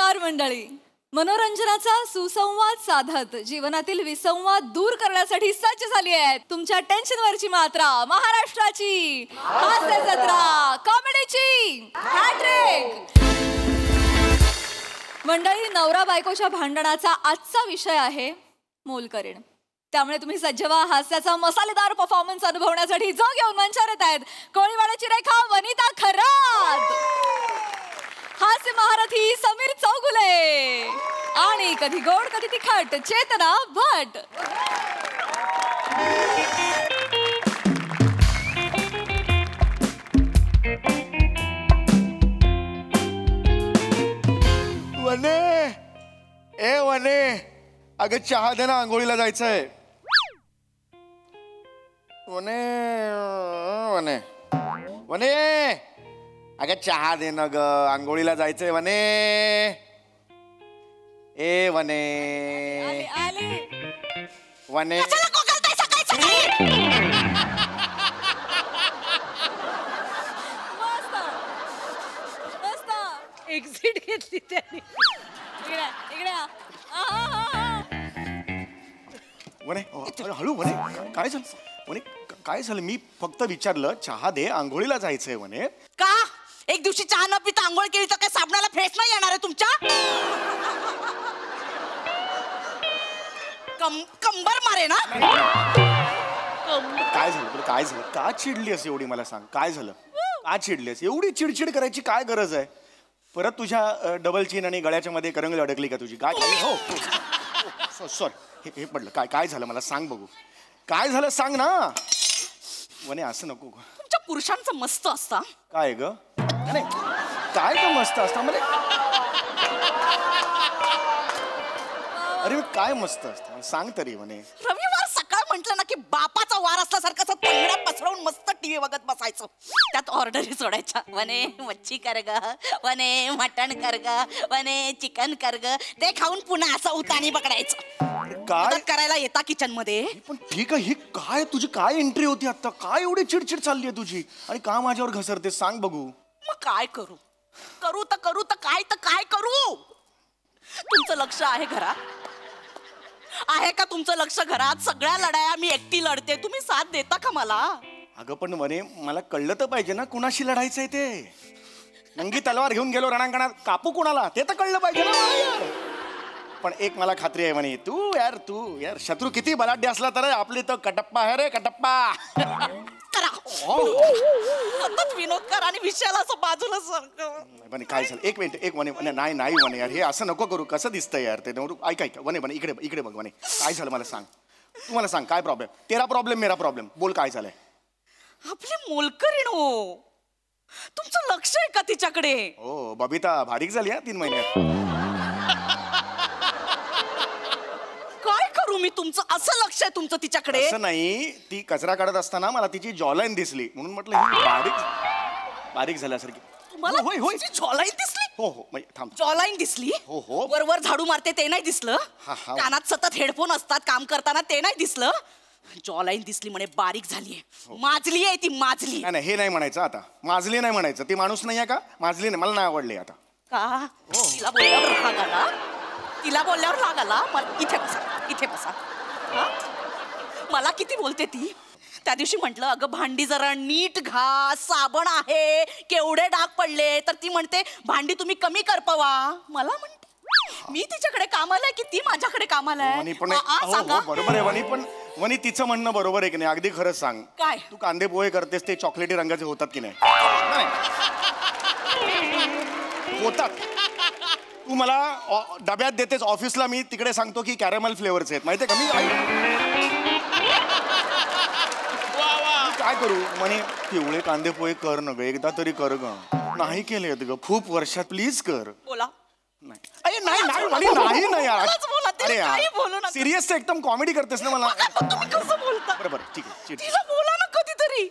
नमस्कार मंडळी. मनोरंजनाचा सुसंवाद साधत जीवनातील विसंवाद दूर करण्यासाठी सज्ज झाली आहे तुमच्या टेन्शनवरची मात्रा महाराष्ट्राची हास्य जत्रा कॉमेडीची हॅट्रिक. मंडळी, नवरा बायकोच्या भांडणाचा आजचा विषय आहे मोलकरीण. त्यामुळे तुम्ही सज्ज व्हा हास्याचा मसालेदार परफॉर्मन्स अनुभवण्यासाठी जो घेऊन मंचावर येत आहेत कोळीवाड्याची रेखा वनिता खरात, हास्य महारथी समीर चौगुले आणि कधी गोड कधी तिखट चेतना भट. वने ए वने, अगं चहा दे ना, आंघोळीला जायचंय. वने वने वने, अगं चहा दे ना ग, आंघोळीला जायचंय वने. ए वने वने, एक्झिट घेतली त्यांनी. वने हळू वने, काय झालं वने, काय झालं? मी फक्त विचारलं चहा दे, आंघोळीला जायचंय वने. का एक दिवशी चहा न पिता आंघोळ केली तर काय साबणाला फ्रेश नाही येणार आहे तुमच्या? कंबर मारे ना. काय झालं तुला? काय झालं? का चिडली असे एवढी? मला सांग, काय झालं? का चिडलीस? एवढी चिडचिड करायची काय गरज आहे? परत तुझ्या डबल चीन आणि गळ्याच्या मध्ये करंगळी अडकली का तुझी? काय? हो सॉरी, हे पडलं. काय काय झालं मला सांग बघू. काय झालं सांग ना वने. असं नको. तुमच्या पुरुषांचं मस्त असतं. काय ग? नाही काय का मस्त असतं म्हणजे? अरे काय मस्त असतं सांग तरी वने. रविवार सकाळ म्हटलं ना की बापाचा वार असल्यासारखं असं तंगड्या पसरवून मस्त टीव्ही बघत बसायचं. त्यात ऑर्डरी सोडायच्या. वने मच्छी कर ग, वने मटण कर ग, वने चिकन कर ग. ते खाऊन पुन्हा असं उतानी पकडायचं. काय करायला येता किचन मध्ये? पण ठीक आहे, ही काय तुझी काय एंट्री होती आता? काय एवढी चिडचिड चालली आहे तुझी आणि का माझ्यावर घसरते सांग बघू. मग काय करू? करू तर काय करू? तुमचं लक्ष आहे घरात? आहे का तुमचं लक्ष घरात? सगळ्या लढाया मी एकटी लढते, तुम्ही साथ देता का मला? अगं पण वने, मला कळलं तर पाहिजे ना कुणाशी लढायचंय ते. नंगी तलवार घेऊन गेलो रणांगणात, कापू कुणाला ते तर कळलं पाहिजे ना. पण एक मला खात्री आहे म्हणे, तू यार शत्रू किती बलाढ्य असला तर आपली तो कटप्पा आहे रे, कटप्पा. सतत विनोद करा आणि विषयाला असं बाजूला वने काय झालं? एक मिनिट, एक वने नाही वने यार, हे असं नको करू. कसं दिसतंय यार ते? ऐक वने इकडे बघ वने, काय झालं मला सांग. तू मला सांग काय प्रॉब्लेम? तेरा प्रॉब्लेम मेरा प्रॉब्लेम, बोल काय झालंय? आपली मोलकरीण हो, तुमचं लक्ष आहे का तिच्याकडे? हो बबिता बारीक झाली हा 3 महिन्यात. मी तुमचं असं लक्ष आहे तुमचं तिच्याकडे? असं नाही, ती कचरा काढत असताना मला तिची जॉलाईन दिसली म्हणून म्हटलं ही बारीक झाल्यासारखी. तुम्हाला होय जॉलाईन दिसली? हो थांब. जॉलाईन दिसली? हो. वर झाडू मारते ते नाही दिसलं? कानात सतत हेडफोन असतात काम करताना ते नाही दिसलं? जॉलाईन दिसली म्हणे बारीक झालीये. माजली आहे ती, माजली. नाही हे नाही म्हणायचं आता. माजली नाही म्हणायचं. ती माणूस नाही आहे का? माजली नाही, मला नाही आवडली आता. का? तिला बोलल्यावर राग आला? तिला बोलल्यावर राग आला? इथे बसा. मला किती बोलते ती. त्या दिवशी म्हटलं अगं भांडी जरा नीट घास, साबण आहे, केवढे डाग पडले. तर ती म्हणते भांडी तुम्ही कमी करपवा. मला म्हणते मी तिच्याकडे कामाला आहे की ती माझ्याकडे कामाला आहे? बरोबर आहे वनी, पण वनी तिचं म्हणणं बरोबर आहे की नाही? अगदी खरंच सांग. काय? तू कांदे पोहे करतेस ते चॉकलेटी रंगाचे होतात की नाही? होतात. तू मला डब्यात देतेस ऑफिसला, मी तिकडे सांगतो की कॅरेमल फ्लेवरचे आहेत माहितीये का? मी काय करू म्हणे? पिवळे कांदे पोहे कर न ग, एकदा तरी कर ग. नाही केले ग खूप वर्षात, प्लीज कर. बोला. नाही यार. अरे यार सिरियस एकदम कॉमेडी करतेस ना मला. तुम्ही कसं बोलता? बरोबर ठीक आहे. तिला बोला ना कधीतरी.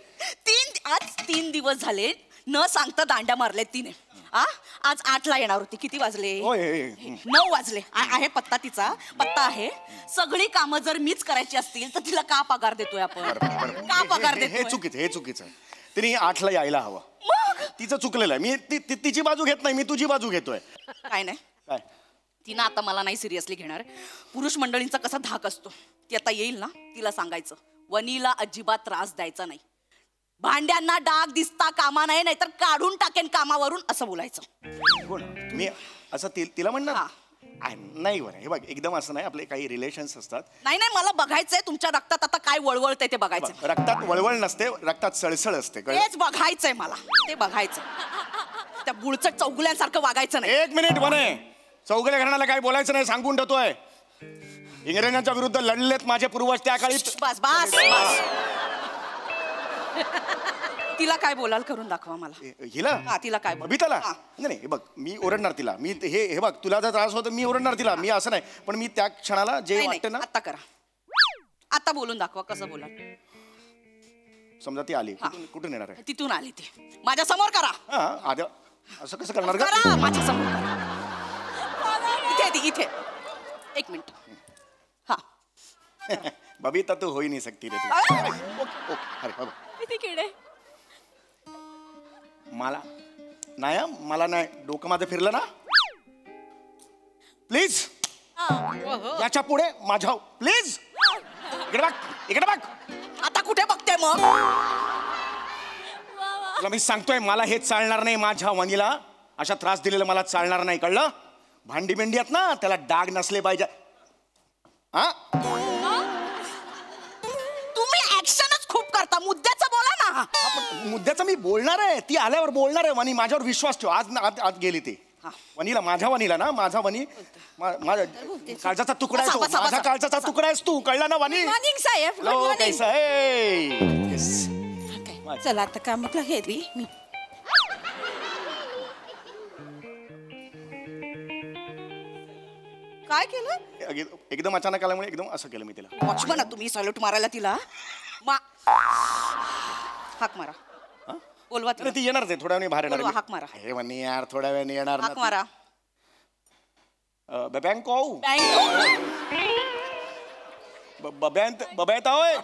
आज 3 दिवस झाले न सांगता दांड्या मारले तिने. आज 8ला येणार होती. किती वाजले? 9 वाजले. आहे पत्ता, तिचा पत्ता आहे. सगळी कामं जर मीच करायची असतील तर तिला का पगार देतोय आपण? का पगार देतोय? हे चुकीचं आहे. तिने 8ला यायला हवं. तिचं चुकलेलं आहे. मी तिची बाजू घेत नाही, मी तुझी बाजू घेतोय. काय नाही काय ती ना आता मला नाही सिरियसली घेणार. पुरुष मंडळींचा कसा धाक असतो, ती आता येईल ना, तिला सांगायचं वनीला अजिबात त्रास द्यायचा नाही, भांड्यांना डाग दिसता कामा नाही, नाहीतर काढून टाकेन कामावरून, असं बोलायचं. कोण मी असं तिला म्हणणार हा. नाही बरं, हे बघ एकदम असं नाही, आपले काही रिलेशन्स असतात. नाही नाही, मला बघायचंय तुमच्या रक्तात आता काय वळवळतंय ते बघायचं. रक्तात वळवळ नसते, रक्तात सळसळ असते. कळलं? तेच बघायचंय मला, ते बघायचं. त्या बुळचट चौगुल्यांसारखं वागायचं नाही. एक मिनिट म्हणे, चौगुले घराण्याला काय बोलायचं नाही सांगून ठेवतोय. इंग्रजांच्या विरुद्ध लढलेत माझे पूर्वज त्या काळी. बस बस बस. तिला काय बोलाल करून दाखवा मला. हिला हा, तिला काय बोल- बबिताला हा. नाही नाही, हे बघ मी ओरडणार तिला. मी हे बघ, तुला जर त्रास होतो मी ओरडणार तिला. मी असं नाही, पण मी त्या क्षणाला जे नाही, वाटतं नाही, ना, आता करा, आता बोलून दाखवा कसं बोलाल. समजा ती आली, हा. कुठून येणार आहे? तिथून आली ती, माझ्या समोर करा. हा आद्या असं कसं करणार का? करा माझ्या समोर करा. इथे ती, इथे. एक मिनिट. हा. बबिता तू होई नाही सकती रे तू. अरे! ओके, अरे बाबा किती किडे. मला नाही हं, मला नाही, डोकं माझं फिरलं ना, प्लीज याच्या पुढे माझ्या, प्लीज इकडे बघ, इकडे बघ. आता कुठे बघते मग? तुला मी सांगतोय, मला हे चालणार नाही. माझ्या वनीला अशा त्रास दिलेला मला चालणार नाही, कळलं? भांडी बिंडी आहेत ना, त्याला डाग नसले पाहिजे. हा तुम्ही ऍक्शनच खूप करता, मुद्द्याचं बोला ना. मुद्द्याचं मी बोलणार आहे, ती आल्यावर बोलणार आहे. वनी माझ्यावर विश्वास ठेव. आज आत गेली ती वनीला, माझ्या वनीला ना, माझा वनी माझा काळजाचा तुकडा आहे तो. बसा, बसा, माझा बसा. काळजाचा तुकडा आहेस तू, कळला ना वनी? मॉर्निंग साहेब, गुड हॅलो, मॉर्निंग. कैसा आहे? Yes. चला आता कामाला गेली मी. काय केलं? एकदम अचानक आल्यामुळे एकदम असं केलं मी तिला. वॉचमन तुम्ही सॅल्यूट मारायला तिला. हाक मारा, बोलवा अरे तिला. ती येणारच आहे, थोड्या वेळाने बाहेर बोलवा, येणार. हाक मारा. हे वनी यार, थोड्या वेळाने येणार हाक मारा. ना. बँक बबैता होय,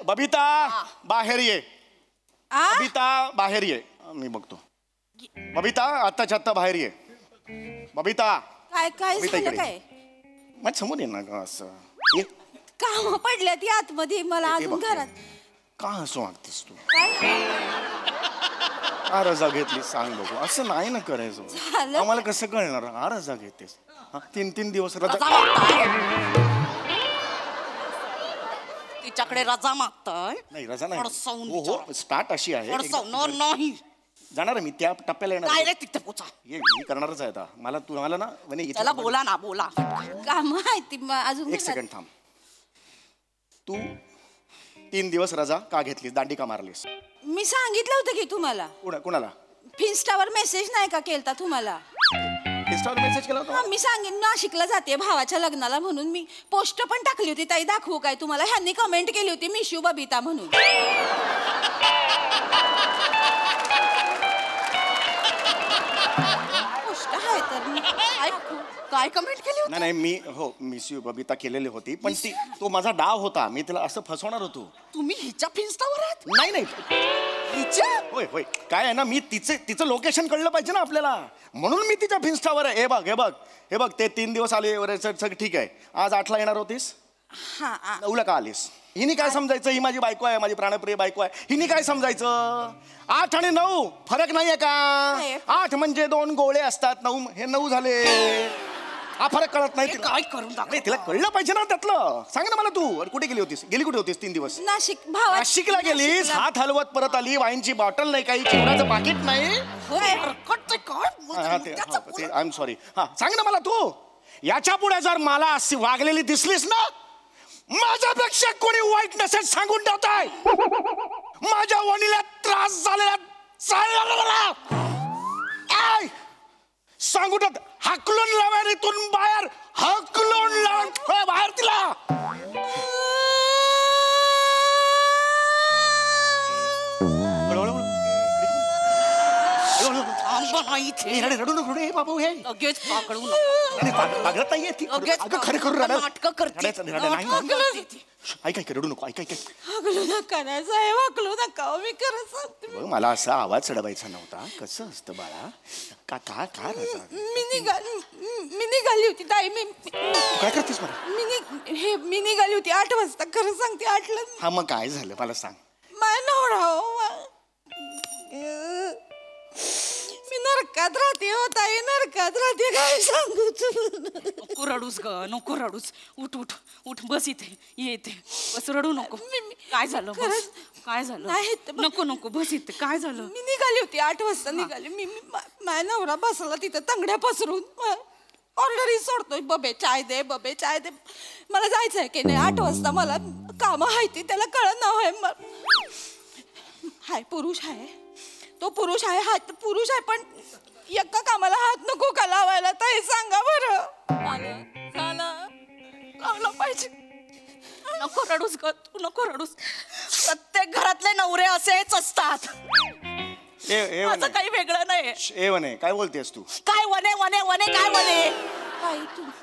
बबिता बाहेर ये. आ? बबिता बाहेर ये, मी बघतो. बबिता आत्ताच्या आत्ता बाहेर ये. बबिता काय काय बबिता झालं इकडे. काय? माझ्या समोर ये ना ग असं. ये. काम पडल्या ती आतमध्ये, मला हे अजून बघ. घरात. का असं वागतेस तू? काय हा रजा घेतली सांग बघू. असं नाही ना करायचं. झालं? आम्हाला कसं कळणार? हा रजा घेतेस. हा, 3-3 दिवस रजा. रजा मागताय. तिच्याकडे रजा मागताय. नाही रजा नाही. अडसावून हो विचारा. स्टार्ट अशी आहे. अडसवणार नाही. जाणार आहे मी त्या टप्प्याला येणार आहे. डायरेक्ट तिथे पोचा. ये मी करणारच आहे आता. मला तुम्हाला ना म्हणे इथे- त्याला बोला ना, बोला. काम आहे ती अजून एक घरात. सेकंड थांब. तू 3 दिवस रजा का घेतलीस? दांडी का मारलीस? मी सांगितलं होतं की तुम्हाला, कोणाला? फिन्स्टावर मेसेज नाही का केलता तुम्हाला? इंस्टावर मेसेज केला होता? हा, मी सांगेन नाशिकला जाते भावाच्या लग्नाला म्हणून. मी पोस्ट पण टाकली होती. ताई दाखवू काय तुम्हाला? ह्यांनी कमेंट केली होती मिशू बबिता म्हणून. पोस्ट आहे तर मी काय कमेंट केली होती? नाही नाही, मी हो मिस यू बबिता केलेली होती, पण ती तो माझा डाव होता. मी तिला असं फसवणार होतो. तुम्ही हिच्या फिन्स्टावर आहात? नाही नाही, हिच्या? होय होय, काय आहे ना, मी तिचं लोकेशन कळलं पाहिजे ना आपल्याला, म्हणून मी तिच्या फिन्स्टावर आहे. हे बघ ते 3 दिवस आले वगैरे सगळं ठीक आहे. आज 8ला येणार होतीस, हा 9ला का आलीस? हिने काय समजायचं? ही माझी बायको आहे, माझी प्राणप्रिय बायको आहे. हिने काय समजायचं? 8 आणि 9 फरक नाहीये का? 8 म्हणजे 2 गोळे असतात, 9 हे 9 झाले. हा फरक कळत नाही तिला. काय करून दाखव? नाही, तिला कळलं पाहिजे ना त्यातलं. सांग ना मला तू. अरे कुठे गेली होतीस? कुठे होतीस 3 दिवस? नाशिक भावा. नाशिकला गेलीस, हात हलवत परत आली. वाईनची बॉटल नाही, काही चिवडाचं पाकिट नाही. I am sorry. हा सांग ना मला तू. याच्या पुढे जर मला अशी वागलेली दिसलीस ना, माझ्यापेक्षा कोणी वाईट नसेल सांगून ठेवताय. माझ्या वणीला त्रास झालेला सांगून ठेवत. हाकलून लावा इथून बाहेर, हाकलून लावा बाहेर तिला. बसवा ना इथे. रडू नको रे बाबू हे. लगेच पाकडू नको. पागळत नाहीये ती. लगेच अगं खरं करू नाटकं करते. ऐक रडू नको ऐक. हागलू नका ना साहेब, हागलू नका हो, मी खरं सांगते. बघ, मला असा आवाज चढवायचा नव्हता. कसं असतं बाळा? का का का मी निघाली होती ताई. तू काय करतेस मला? मी निघाली होती 8 वाजता. खरं सांगते 8ला. हा मग काय झालं मला सांग. माझा नवरा हो, मी नरकात राहते हो ताई, नरकात राहते. काय सांगू तुला? नको रडूस ग, नको रडूस. उठ उठ उठ, बस इथे, ये इथे बस. रडू नको. काय झालं? बस. काय झालं? नको नको, बस इथे. काय झालं? मी निघाली होती 8 वाजता निघाली. माझा नवरा बसला तिथं तंगड्या पसरून. ऑर्डरही सोडतोय, बबे चाय दे, बबे चाय दे. मला जायचंय की नाही 8 वाजता, मला कामं आहे त्याला कळत नाव आहे. हाय पुरुष आहे, तो पुरुष आहे, हात पुरुष आहे, पण एका कामाला हात नको का लावायला ताई? सांगा बरं. लावलं पाहिजे. नको रडूस ग, तू नको रडूस. प्रत्येक घरातले नवरे असेच असतात. माझं काही वेगळं नाही. काय बोलतेस तू? काय वने वने वने, काय वने?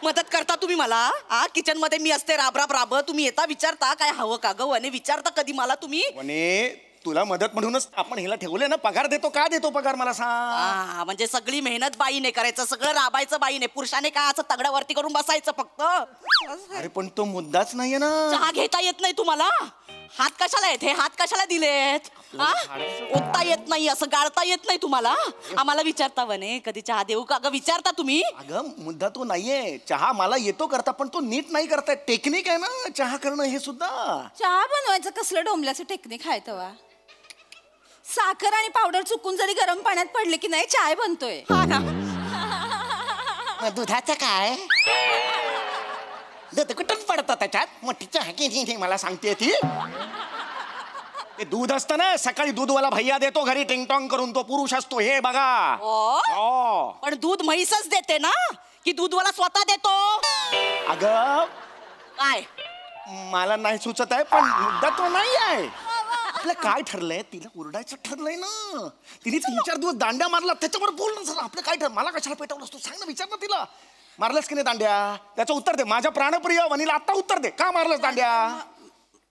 मदत करता तुम्ही मला? किचन मध्ये मी असते राब राब, तुम्ही येता विचारता काय हवं का ग? वने विचारता कधी मला तुम्ही? वने, तुला मदत म्हणूनच आपण हिला ठेवले ना. पगार देतो का? देतो पगार मला सांग. म्हणजे सगळी मेहनत बाईने करायचं, सगळं राबायचं बाईने. पुरुषाने काय असं तगड्यावरती करून बसायचं फक्त? अरे पण तो मुद्दाच नाहीये ना. चहा घेता येत नाही तुम्हाला? हात कशाला येत? हे हात कशाला दिलेत? ओतता येत नाही, असं गाळता येत नाही तुम्हाला? आम्हाला विचारता वने कधी चहा देऊ का? विचारता तुम्ही? अगं मुद्दा तो नाहीये. चहा मला येतो करता, पण तो नीट नाही करताय. टेक्निक आहे ना चहा करणं हे सुद्धा. चहा बनवायचं कसलं डोंबल्याचं टेक्निक आहे तेव्हा? साखर आणि पावडर चुकून जरी गरम पाण्यात पडले की नाही चाय बनतोय. दुधाचं काय? दूध कुठून पडतं त्याच्यात? मोठी चहा की मला सांगते ती. ते दूध असतं ना, सकाळी दूधवाला भैया देतो घरी टिंगटॉंग करून. तो पुरुष असतो हे बघा. पण दूध म्हैसच देते ना, की दूधवाला स्वतः देतो? अगं काय मला नाही सुचत आहे, पण मुद्दा तो नाही आहे. आपलं काय ठरलंय? तिला ओरडायचं ठरलंय ना. तिने 3-4 दिवस दांड्या मारला, त्याच्यावर बोल ना. आपलं काय ठरलं? मला कशाला पेटवलं असतो सांग ना, विचार ना तिला. मारलंस की नाही दांड्या? त्याचं उत्तर दे. माझ्या प्राणप्रिय वनीला आता उत्तर दे. का मारलंस दांड्या?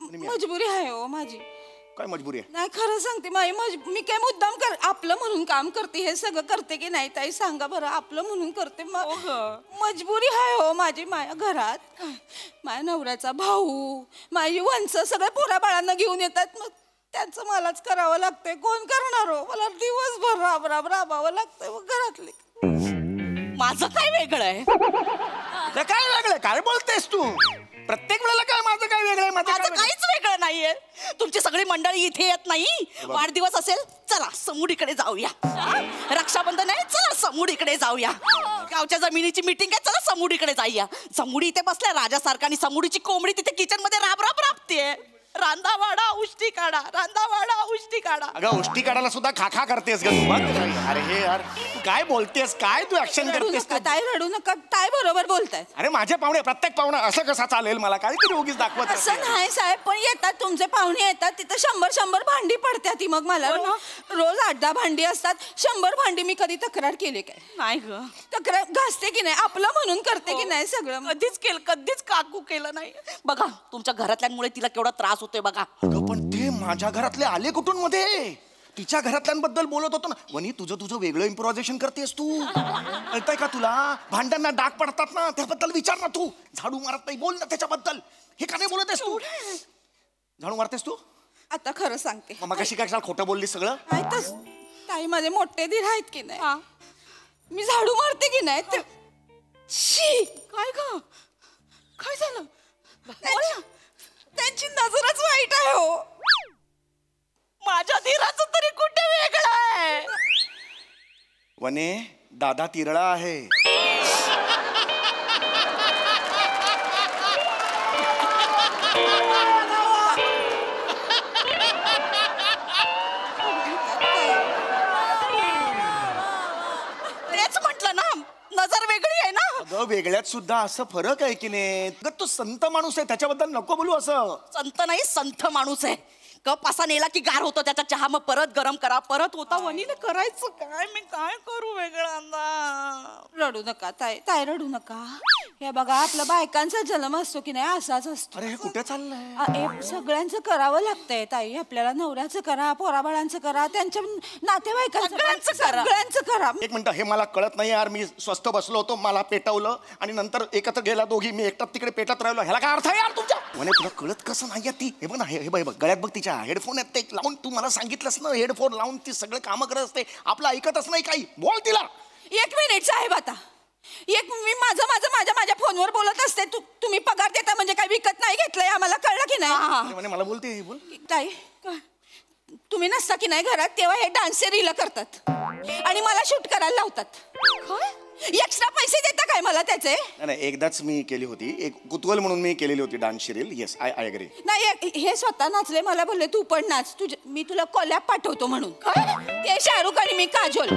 मजबुरी आहे हो माझी. काय मजबुरी आहे? नाही खरं सांगते, मी काय मुद्दाम आपलं म्हणून काम करते, हे सगळं करते की नाही ताई? सांगा बरं. आपलं म्हणून करते. मजबुरी आहे हो माझी. माझ्या घरात माझ्या नवऱ्याचा भाऊ, माझी वंश सगळ्या पोरा बाळांना घेऊन येतात. मग त्यांचं मलाच करावं लागतंय. कोण करणार हो? मला दिवसभर राबावं लागतंय मग घरातले. माझं काय वेगळं आहे? काय वेगळं? काय बोलतेस तू? प्रत्येक वेळेला काय माझं काय वेगळं आहे? माझं काहीच वेगळं नाहीये. तुमची सगळी मंडळी इथे येत नाही. वाढदिवस असेल, चला समूडीकडे जाऊया. रक्षाबंधन आहे, चला समूडीकडे जाऊया. गावच्या जमिनीची मीटिंग आहे, चला समूडीकडे जाऊया. समूडी इथे बसल्या राजासारखा आणि समूडीची कोंबडी तिथे किचन मध्ये राबते. रांधावाडा उष्टी काढा, रांधावाडा उष्टी काढा. अगं उष्टी काढायला सुद्धा खाखा करतेस ग तू. अरे हे यार, तू काय बोलतेस? काय तू ऍक्शन करतेस? ताई रडू नका. ताई बरोबर बोलताय. अरे माझे पाहुणे, प्रत्येक पाहुणा असं कसा चालेल? मला काहीतरी उगीच दाखवत असं नाही साहेब, पण येतात तुमचे पाहुणे येतात, तिथं 100 भांडी पडतात. ती मग मला रोज 8-10 भांडी असतात. 100 भांडी. मी कधी तक्रार केली काय? नाही ग. तक्रार घासते की नाही? आपलं म्हणून करते की नाही सगळं? कधीच काकू केलं नाही. बघा तुमच्या घरातल्यांमुळे तिला केवढा त्रास होतोय बघा. अगं पण ते माझ्या घरातले आले कुठून मध्ये? तिच्या घरातल्यांबद्दल बोलत होतो ना. वनी तुझं वेगळं इम्प्रोव्हायझेशन करतेस तू. कळतंय का तुला? भांड्यांना डाग पडतात ना, त्याबद्दल विचार ना तू. झाडू मारत नाही, बोल ना त्याच्याबद्दल. हे का नाही बोलतेस तू? झाडू मारतेस तू? आता खरं सांगते. मग कशी काय खोटं बोललीस सगळं? माहितच ताई माझे मोठे दीर आहेत की नाही, मी झाडू मारते की नाही ते शी. काय ग? काय झालं? त्यांची नजरच वाईट आहे हो. माझ्या धीराचं तरी कुठे वेगळं आहे? वने, दादा तिरळा आहे. तेच म्हटलं ना, नजर वेगळी आहे ना. अगं वेगळ्यात सुद्धा असं फरक आहे की नाही? अगं तो संत माणूस आहे, त्याच्याबद्दल नको बोलू असं. संत नाही, संथ माणूस आहे. कप असा नेला की गार होतो त्याचा चहा, मग परत गरम करा, परत होता. वनीने करायचं काय, मी काय करू वेगळा. रडू नका ताई, ताई रडू नका. हे बघा आपला बायकांचा जन्म असतो की नाही असाच असतो. अरे हे कुठे चाललंय? सगळ्यांचं करावं लागतंय ताई. आपल्याला नवऱ्याचं करा, पोराबाळांचं करा, त्यांच्या नातेवाईकांचं सगळ्यांचं करा. एक मिनिट, हे मला कळत नाही यार. मी स्वस्त बसलो होतो, मला पेटवलं आणि नंतर एकत्र गेला दोघी, मी एकटाच तिकडे पेटत राहिलो. ह्याला काय अर्थ आहे यार तुमच्या? म्हणे तुला कळत कसं नाही ती? हे बघ ना, हे बघ गळ्यात बघ तिच्या हेडफोन आहेत ते लावून. तू मला सांगितलंस ना हेडफोन लावून ती सगळे कामं करत असते, आपलं ऐकतच नाही काही. बोल तिला. 1 मिनिट साहेब, आता मी माझ्या फोनवर बोलत असते. तुम्ही पगार देता म्हणजे काही विकत नाही घेतलंय, आम्हाला कळलं की नाही? म्हणे मला बोलते. बोल ताई, तुम्ही नसता की नाही घरात तेव्हा हे डान्स रील करतात आणि मला शूट करायला लावतात. एक्स्ट्रा पैसे देता काय मला त्याचे? नाही, एकदाच मी केली होती, एक कुतूहल म्हणून मी केलेली होती dance reel. Yes, I agree. नाही, हे स्वतः नाचले, मला बोलले तू पण नाच, मी तुला कोलॅप पाठवतो म्हणून. ते शाहरुख आणि मी काजोल.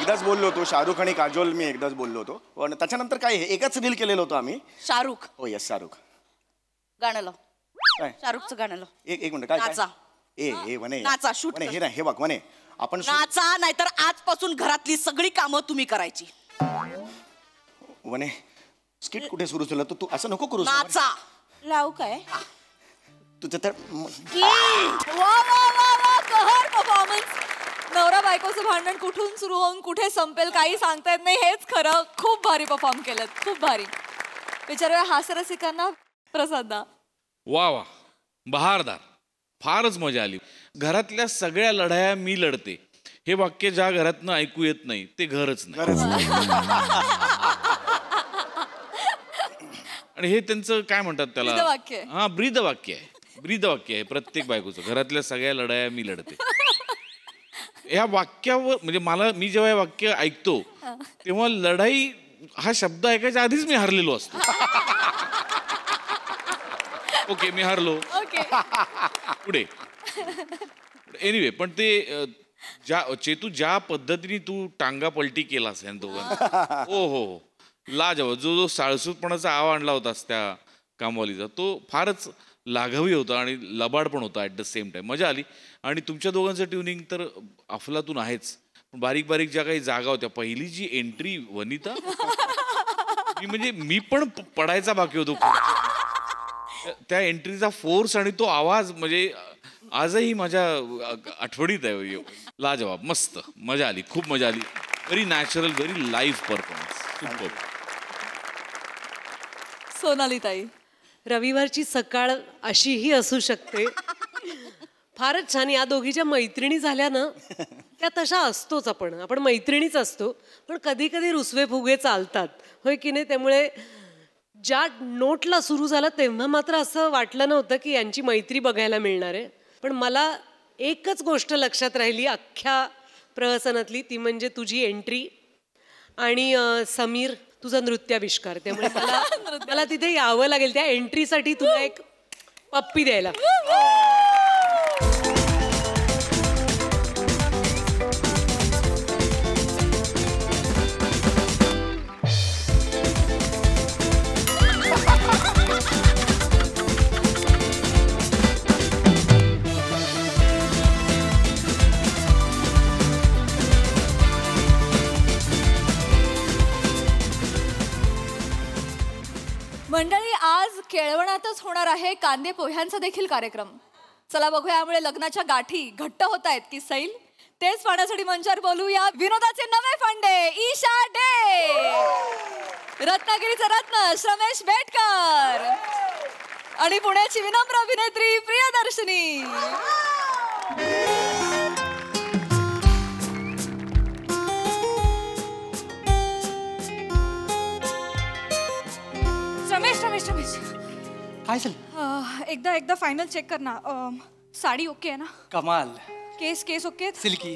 एकदाच बोललो होतो, शाहरुख आणि काजोल मी एकदाच बोललो होतो. पण त्याच्यानंतर काय एकच रील केलेलं होतं आम्ही. शाहरुख. हो येस, शाहरुख. गाणं लाव. काय? शाहरुखचं गाणं लाव. एक मिनिट, काय नाचा. ए म्हणे नाचा, शूट म्हणे कर. हे नाही, हे बघ म्हणे आपण नाचा, नाहीतर आजपासून घरातली सगळी कामं तुम्ही करायची. म्हणे स्किट कुठे सुरू झालं, तू असं नको करू. नाचा. लावू काय? तुझं तर वा वा वा वा, कहर परफॉर्मन्स. नवरा बायकोचं भांडण कुठून सुरू होऊन कुठे संपेल काही सांगता येत नाही, हेच खरं. खूप भारी परफॉर्म केलं, खूप भारी. विचारूया हास्यरसिकांना. प्रसादा. वा वा, बहारदार, फारच मजा आली. घरातल्या सगळ्या लढाया मी लढते, हे वाक्य ज्या घरातनं ऐकू येत नाही ते घरच नाही. आणि हे त्यांचं काय म्हणतात त्याला, ब्रीदवाक्य. हा ब्रीदवाक्य आहे, ब्रीदवाक्य आहे प्रत्येक बायकोचं. घरातल्या सगळ्या लढाया मी लढते. या वाक्यावर म्हणजे मी जेव्हा हे वाक्य ऐकतो तेव्हा लढाई हा शब्द ऐकायच्या आधीच मी हरलेलो असतो. ओके, मी हरलो. ओके. पुढे एनिवे, पण ते चेतू ज्या पद्धतीने तू टांगा पलटी केलास या दोघांना, हो, लाजवाब. जो साळसूतपणाचा आव आणला होतास त्या कामवालीचा, तो फारच लाघवी होता आणि लबाड पण होता ॲट द सेम टाइम. मजा आली. आणि तुमच्या दोघांचं ट्युनिंग तर अफलातून आहेच. पण बारीक बारीक ज्या काही जागा होत्या, पहिली जी एंट्री वनिता, मी पण पडायचा बाकी होतो. त्या एंट्रीचा फोर्स आणि तो आवाज म्हणजे आजही माझ्या आठवणीत आहे. लाजवाब, मस्त मजा आली, खूप मजा आली. Very natural, very live performance. Super. Sonali ताई. रविवारची सकाळ अशीही असू शकते. फारच छान. या दोघीच्या मैत्रिणी झाल्या ना, त्या तशा असतोच. आपण मैत्रिणीच असतो, पण कधी कधी रुसवे फुगे चालतात, होय की नाही? त्यामुळे ज्या नोटला सुरू झालं तेव्हा मात्र असं वाटलं नव्हतं की यांची मैत्री बघायला मिळणार आहे. पण मला एकच गोष्ट लक्षात राहिली अख्ख्या प्रहसनातली, ती म्हणजे तुझी एंट्री आणि समीर तुझा नृत्याविष्कार. त्यामुळे मला तिथे यावं लागेल त्या एंट्रीसाठी तुला एक पप्पी द्यायला. मंडळी, आज केळवणातच होणार आहे कांदे पोह्यांचा देखील कार्यक्रम. चला बघूया यामुळे लग्नाच्या गाठी घट्ट होत आहेत की सैल, तेच पाहण्यासाठी मंचावर बोलूया विनोदाचे नवे फंडे ईशा डे, रत्नागिरीचा रत्न श्रमेश बेटकर आणि पुण्याची विनम्र अभिनेत्री प्रियदर्शनी. रमेश काय झालं? एकदा फायनल चेक कर ना. साडी ओके आहे ना? कमाल. केस ओके आहेत? सिल्की.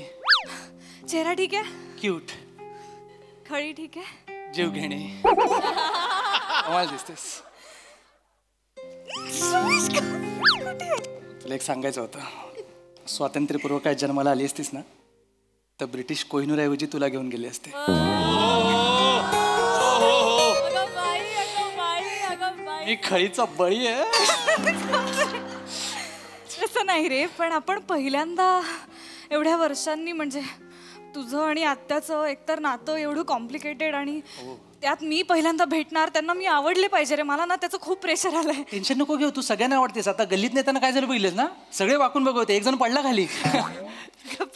चेहरा ठीक आहे? क्यूट. खळी ठीक आहे? जीव घेणे. कमाल दिसतेस. तुला एक सांगायचं होतं, स्वातंत्र्यपूर्व काय जन्माला आली असतीस ना, तर ब्रिटिश कोहिनूरऐवजी तुला घेऊन गेले असते. मी खळीचा बळी आहे. तसं नाही रे, पण आपण पहिल्यांदा एवढ्या वर्षांनी म्हणजे तुझं आणि आत्याचं एकतर नातं एवढं कॉम्प्लिकेटेड आणि त्यात मी पहिल्यांदा भेटणार, त्यांना मी आवडले पाहिजे रे. मला ना त्याचं खूप प्रेशर आलंय. टेन्शन नको घेऊ, तू सगळ्यांना आवडतेस. आता गल्लीत नेताना काय झालं बघितलेस ना, सगळे वाकून बघवते, एक जण पडला खाली.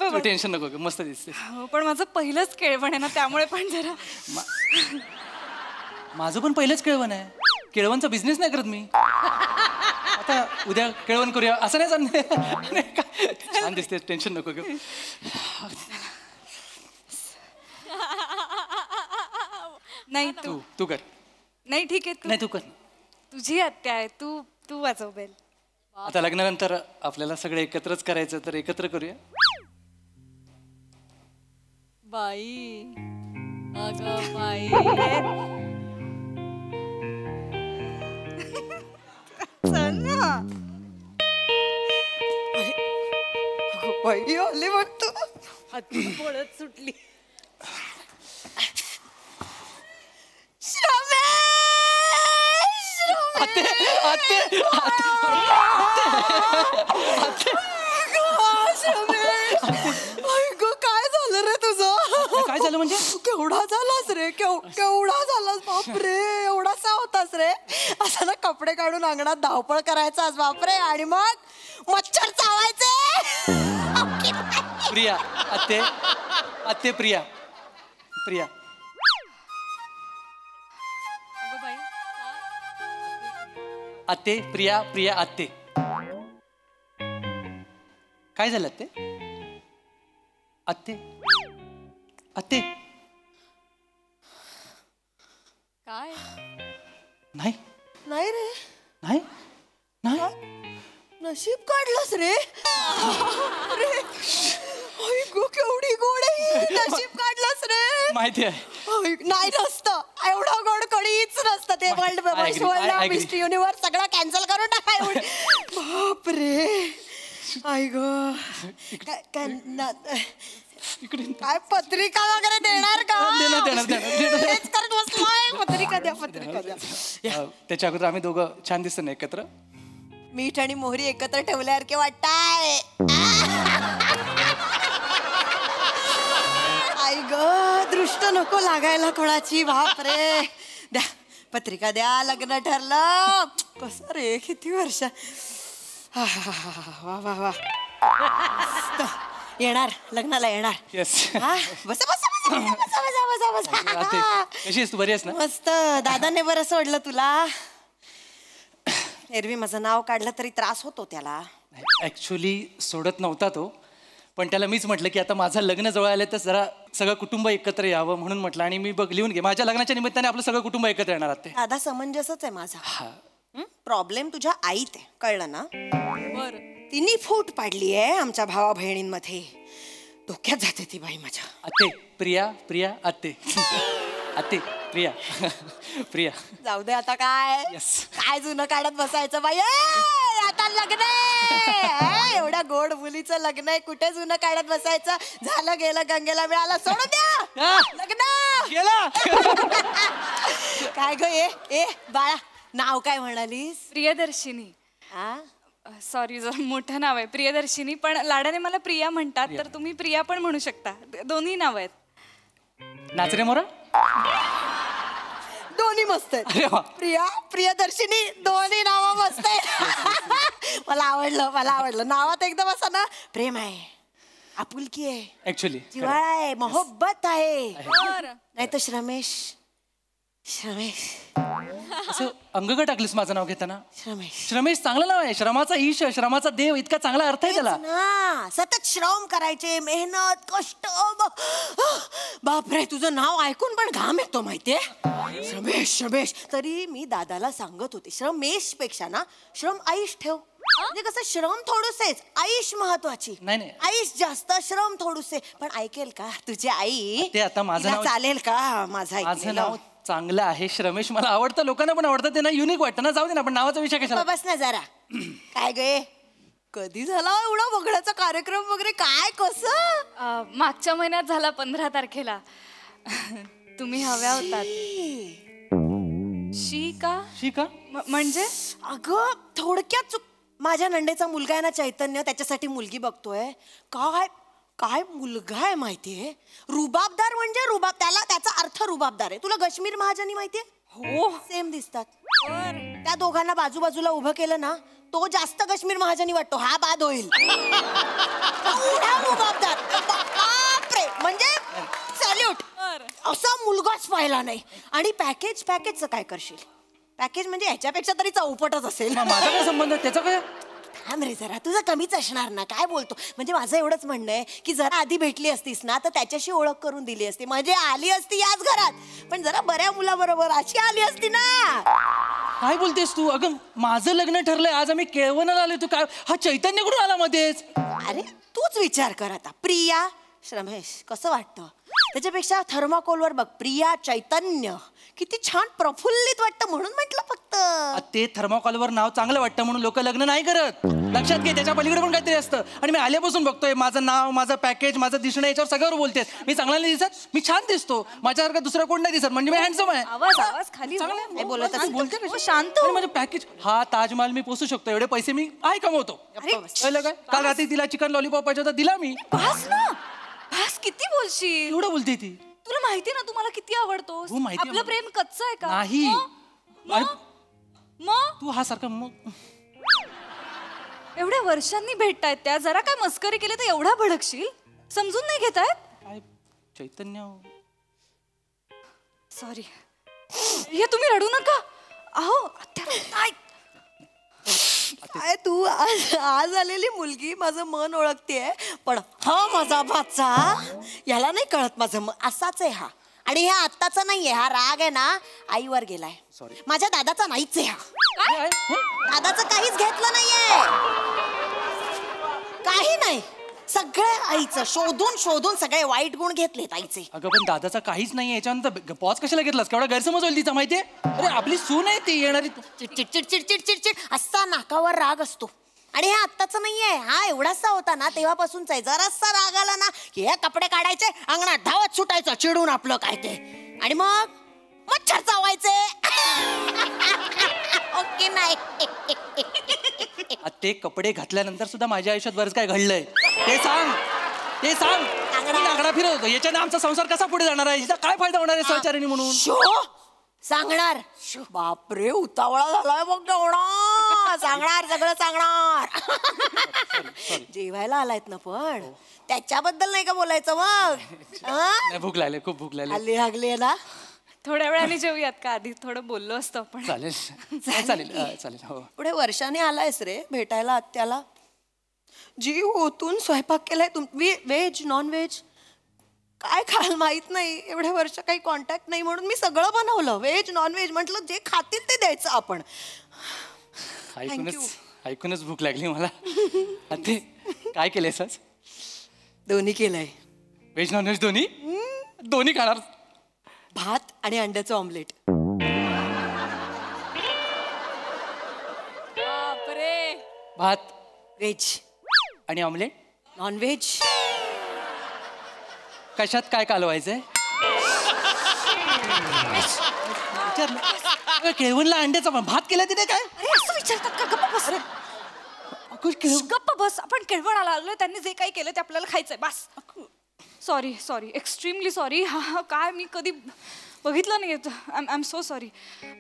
तू टेन्शन नको घेऊ, मस्त दिसते. हो, पण माझं पहिलंच केळवण आहे ना, त्यामुळे पण जरा. माझं पण पहिलंच केळवण आहे. केळवणचा बिझनेस नाही करत मी. आता उद्या केळवण करूया असं नाही चालणार. छान दिसते, टेन्शन नको घेऊ. नाही तू कर. नाही ठीक आहे, नाही तू कर. तुझी आत्या आहे, तू वाजव बेल. आता लग्नानंतर आपल्याला सगळं एकत्रच करायचं, तर एकत्र करूया. बाई अगं बाई. बाई आले वाटतं. हाती पळत सुटली. काय झालं रे तुझं? काय झालं म्हणजे? केवढा झालास रे, केवढा झालास. बापरे, एवढासा होतास रे. असं ना कपडे काढून अंगणात धावपळ करायचास बापरे, आणि मग मच्छर चावायचे. प्रिया आत्ते, आत्ते प्रिया, प्रिया. अगं बाई आत्ते प्रिया, प्रिया आत्ते. काय झालं आत्ते? आत्ते, आत्ते. काय नाही नाही रे, नाही नाही. नशीब काढलंस रे. केवढी गोड आहे. नशीब काढलंस रे. माहिती आहे. नाही नसतं एवढं गोड कधीच नसतं ते. वर्ल्ड मिस्ट युनिवर्स सगळं कॅन्सल करून टाका. बापरे, आई ग. काय पत्रिका वगैरे देणार का? हेच करत बसलोय. पत्रिका द्या, पत्रिका द्या. त्याच्या अगोदर आम्ही दोघं छान दिसतो ना एकत्र. मीठ आणि मोहरी एकत्र ठेवल्यासारखे वाटताय. आई ग, दृष्ट नको लागायला कोणाची. बापरे, द्या पत्रिका द्या. लग्न ठरलं. कसं रे, किती वर्ष. वा वा वा. येणार लग्नाला येणार. येस. बसा बसा बसा बसा बसा बसा बसा. कशी आहेस तू? बरी आहेस ना? मस्त. दादाने बरं सोडलं तुला. एरवी माझं नाव काढलं तरी त्रास होतो त्याला. ऍक्च्युली सोडत नव्हता तो, पण त्याला मीच म्हटलं की आता माझं लग्न जवळ आलं तर जरा सगळं कुटुंब एकत्र यावं म्हणून म्हटलं. आणि मी बघ लिहून घे, माझ्या लग्नाच्या निमित्ताने आपलं सगळं कुटुंब एकत्र येणार आहात ते. दादा समंजसच आहे माझा. प्रॉब्लेम तुझ्या आईत आहे, कळलं ना? बर. तिने फूट पाडली आहे आमच्या भावा बहिणींमध्ये. डोक्यात जाते ती बाई माझ्या. आत्ते प्रिया, प्रिया आत्ते. आत्ते प्रिया, प्रिया. जाऊ दे आता. काय Yes. काय जुनं काढत बसायचं बाई. आता लग्न आहे. एवढ्या गोड मुलीचं लग्न आहे, कुठे जुनं काढत बसायचं. झालं गेलं, गंगेला मिळालं, सोडून द्या लग्न. गेला. काय ग ए बाळा, नाव काय म्हणालीस? प्रियदर्शिनी. सॉरी, जरा मोठं नाव आहे प्रियदर्शिनी, पण लाडाने मला प्रिया म्हणतात, तर तुम्ही प्रिया पण म्हणू शकता. दोन्ही नाव आहेत. नाचरे मोरा. दोन्ही मस्त अरे आहेत. वा. प्रिया, प्रियदर्शिनी, दोन्ही नाव मस्त आहेत. मला आवडलं, मला आवडलं. नावात एकदम असं ना प्रेम आहे, आपुलकी आहे, ऍक्च्युली जिव्हाळा आहे, मोहब्बत आहे. बर. नाही तर श्रमेश. श्रमेश, असं अंगग टाकलीस माझं नाव घेताना. श्रमेश. श्रमेश चांगलं नाव आहे. श्रमाचा ईश, श्रमाचा देव, इतका चांगला अर्थ आहे त्याला. ना सतत श्रम करायचे, मेहनत, कष्ट. बापरे, तुझं नाव ऐकून पण घाम येतो माहितीये. श्रमेश, श्रमेश. तरी मी दादाला सांगत होते, श्रमेश पेक्षा ना श्रम आयुष ठेव. म्हणजे कसं, श्रम थोडंसेच, आयुष महत्वाची. नाही. आयुष जास्त, श्रम थोडूसे. पण ऐकेल का तुझी आई? ते आता माझं तिला नाव- चालेल का माझं माझं नाव चांगलं आहे श्रमेश, मला आवडतं, लोकांना पण आवडतं, ते ना युनिक वाटतं ना. जाऊ दे ना, पण नावाचा विषय कशाला. बस ना जरा. काय गे, कधी झाला एवढा बघण्याचा कार्यक्रम वगैरे? काय कसं? मागच्या महिन्यात झाला 15 तारखेला. तुम्ही हव्या होतात. शी का? शी का? म्हणजे अगं थोडक्यात माझ्या नंडेचा मुलगा आहे ना चैतन्य, त्याच्यासाठी मुलगी बघतोय. काय काय मुलगा आहे माहितीये, रुबाबदार म्हणजे रुबाब, त्याचा अर्थ रुबाबदार आहे. तुला कश्मीर महाजनी माहितीये? हो, सेम दिसतात. त्या दोघांना बाजूबाजूला उभं केलं ना, तो जास्त कश्मीर महाजनी वाटतो, हा बाद होईल. एवढा रुबाबदार, बापरे, म्हणजे सॅल्यूट. असा मुलगाच पाहिला नाही. आणि पॅकेजचं काय करशील? पॅकेज म्हणजे ह्याच्यापेक्षा तरी चौपटच असेल. माझा काय संबंध, त्याचा काय? थांब रे जरा, तुझं कमीच असणार ना, काय बोलतो. म्हणजे माझं एवढंच म्हणणं आहे की जरा आधी भेटली असतीस ना तर त्याच्याशी ओळख करून दिली असती, म्हणजे आली असती याच घरात, पण जरा बऱ्या मुलाबरोबर अशी आली असती ना. काय बोलतेस तू? अगं माझं लग्न ठरलंय, आज आम्ही केळवणाला आलोय, तू काय हा चैतन्य कुठून आला मध्येच? अरे तूच विचार कर आता, प्रिया रमेश कसं वाटतं? त्याच्यापेक्षा थर्माकोलवर बघ, प्रिया चैतन्य किती छान प्रफुल्लित वाटतं, म्हणून म्हटलं फक्त. ते थर्माकॉलवर नाव चांगलं वाटतं म्हणून लोक लग्न नाही करत. लक्षात घे, त्याच्या पलीकडे पण काहीतरी असतं. आणि मी आल्यापासून बघतोय, माझं नाव, माझं पॅकेज, माझं दिसणं, याच्यावर सगळ्यावर बोलतेस. मी चांगला नाही दिसत? मी छान दिसतो, माझ्यासारखा दुसरा कोण नाही दिसत, म्हणजे मी हँडसम आहे. आवाज खाली काय बोलत असेल? बोलते हो, शांत आणि माझं पॅकेज, हा ताजमहाल मी पोसू शकतो, एवढे पैसे मी काय कमवतो. कळलं काय? काल रात्री तिला चिकन लॉलीपॉप पाहिजे होता, दिला मी. बस ना, बस, किती बोलशील. एवढं बोलते ती. तुला माहिती ना, तू मला किती आवडतोस. हो, माहिती आपलं आहे प्रेम कच्चं आहे का? नाही. मग तू हा सारखा मग एवढ्या वर्षांनी भेटतायत त्या, जरा काय मस्करी केली तर एवढा भडकशील? समजून नाही घेतायत? काय चैतन्य, सॉरी. हे तुम्ही रडू नका. अहो आत्या, काय तू आज आलेली मुलगी माझं मन ओळखतेय, पण हा माझा भाचा, याला नाही कळत माझं मन असाच आहे हा. आणि हा आत्ताचा नाहीये, हा राग आहे ना आईवर गेलाय. माझ्या दादाचा नाहीच आहे हा. दादाचं काहीच घेतलं नाहीये, काही नाही, सगळे आईचं शोधून शोधून सगळे वाईट गुण घेतलेत आईचे. अगं पण दादाचा काहीच नाही, याच्यानंतर पॉज कशाला घेतलास? केवढा गैरसमज होईल तिचा, माहितीये? अरे आपली सून आहे ती, येणारी. चिडचिड चिडचिड चिडचिड चिड असा नाकावर राग असतो. आणि हे आत्ताचा नाहीये, हा एवढासा होता ना तेव्हापासूनचा आहे. जरासा राग आला ना की हे कपडे काढायचे, अंगणात धावत सुटायचं चिडून आपलं काय ते, आणि मग मच्छर चावायचे. ओके नाही. ते कपडे घातल्यानंतर सुद्धा माझ्या आयुष्यात बरंच काय घडलंय, ते सांग, ते सांग. आकडा फिरत होतो, याच्याने आमचा संसार कसा पुढे जाणार आहे, हिचा काय फायदा होणार आहे सहचारिणी म्हणून? सांगणार. बापरे, उतावळा झालाय बघ एवढा. सांगणार, सगळं सांगणार. जेवायला आलायत ना, पण त्याच्याबद्दल नाही का बोलायचं मग? भूक लागली, खूप भूक लागली. आली लागली ना. थोड्या वेळाने जेऊयात का? आधी थोडं बोललो असतो आपण. चालेल चालेल चालेल. हो, पुढे वर्षाने आलायस रे भेटायला आत्याला. जीव ओतून स्वयंपाक केलाय व्हेज नॉन व्हेज काय खाल माहित नाही, एवढ्या वर्ष काही कॉन्टॅक्ट नाही, म्हणून मी सगळं बनवलं, व्हेज नॉन व्हेज. म्हटलं जे खातील ते द्यायचं आपण. ऐकूनच भूक लागली मला. ते काय केलंयस आज? दोन्ही केलंय, व्हेज नॉन व्हेज दोन्ही. दोन्ही खाणार? भात आणि अंड्याचं ऑमलेट. बापरे. भात व्हेज आणि ऑमलेट नॉन व्हेज. कशात काय कालवायचंय? केळवणला अंड्याचा भात केला तिने काय? अरे असं विचारतात का? गप्प बस. गप्प बस. आपण केळवणाला आलोय, त्यांनी जे काही केलं ते आपल्याला खायचंय, बस. Sorry sorry, extremely sorry. हा काय मी कधी बघितलं नाही. I am so sorry.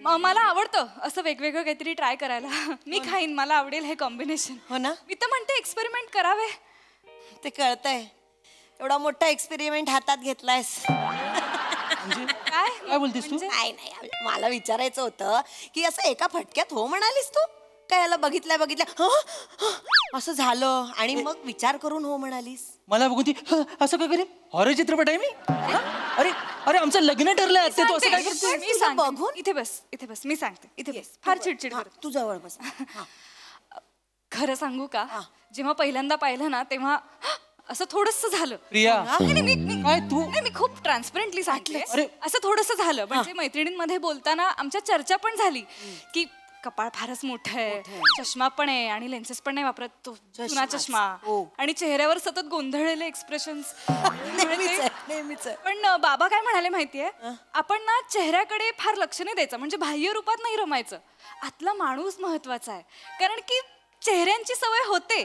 मला आवडतं असं वेगवेगळं काहीतरी ट्राय करायला. मी खाईन, मला आवडेल हे कॉम्बिनेशन. हो ना. मी तर म्हणते एक्सपेरिमेंट करावे. ते कळतंय, एवढा मोठा एक्सपेरिमेंट हातात घेतलायस. काय बोलतेस तू? नाही नाही, मला विचारायचं होतं की असं एका फटक्यात हो म्हणालीस तू काय? याला बघितल्या असं झालं आणि मग विचार करून हो म्हणालीस? मला बघून ती असं काय करेल? हॉरर चित्रपट आहे मी? अरे अरे आमचं लग्न ठरलंय, तू असं काय करते? मी सांग बघून. इथे बस, इथे बस, मी सांगते. इथे बस. फार चिडचिड कर. तू जवळ बस. खरं सांगू का, जेव्हा पहिल्यांदा पाहिलं ना तेव्हा असं थोडस झालं. प्रिया, काय तू? मी खूप ट्रान्सपरंटली सांगते. असं थोडस झालं, म्हणजे मैत्रिणींमध्ये बोलताना आमच्या चर्चा पण झाली की कपाळ फारच मोठं आहे, चष्मा पण आहे आणि लेन्सेस पण नाही वापरत तो जुना चष्मा, आणि चेहऱ्यावर सतत गोंधळलेले एक्सप्रेशन्स. पण बाबा काय म्हणाले माहितीये, आपण ना चेहऱ्याकडे फार लक्ष नाही द्यायचं, म्हणजे बाह्य रूपात नाही रमायचं, आतला माणूस महत्वाचा आहे. कारण की चेहऱ्यांची सवय होते,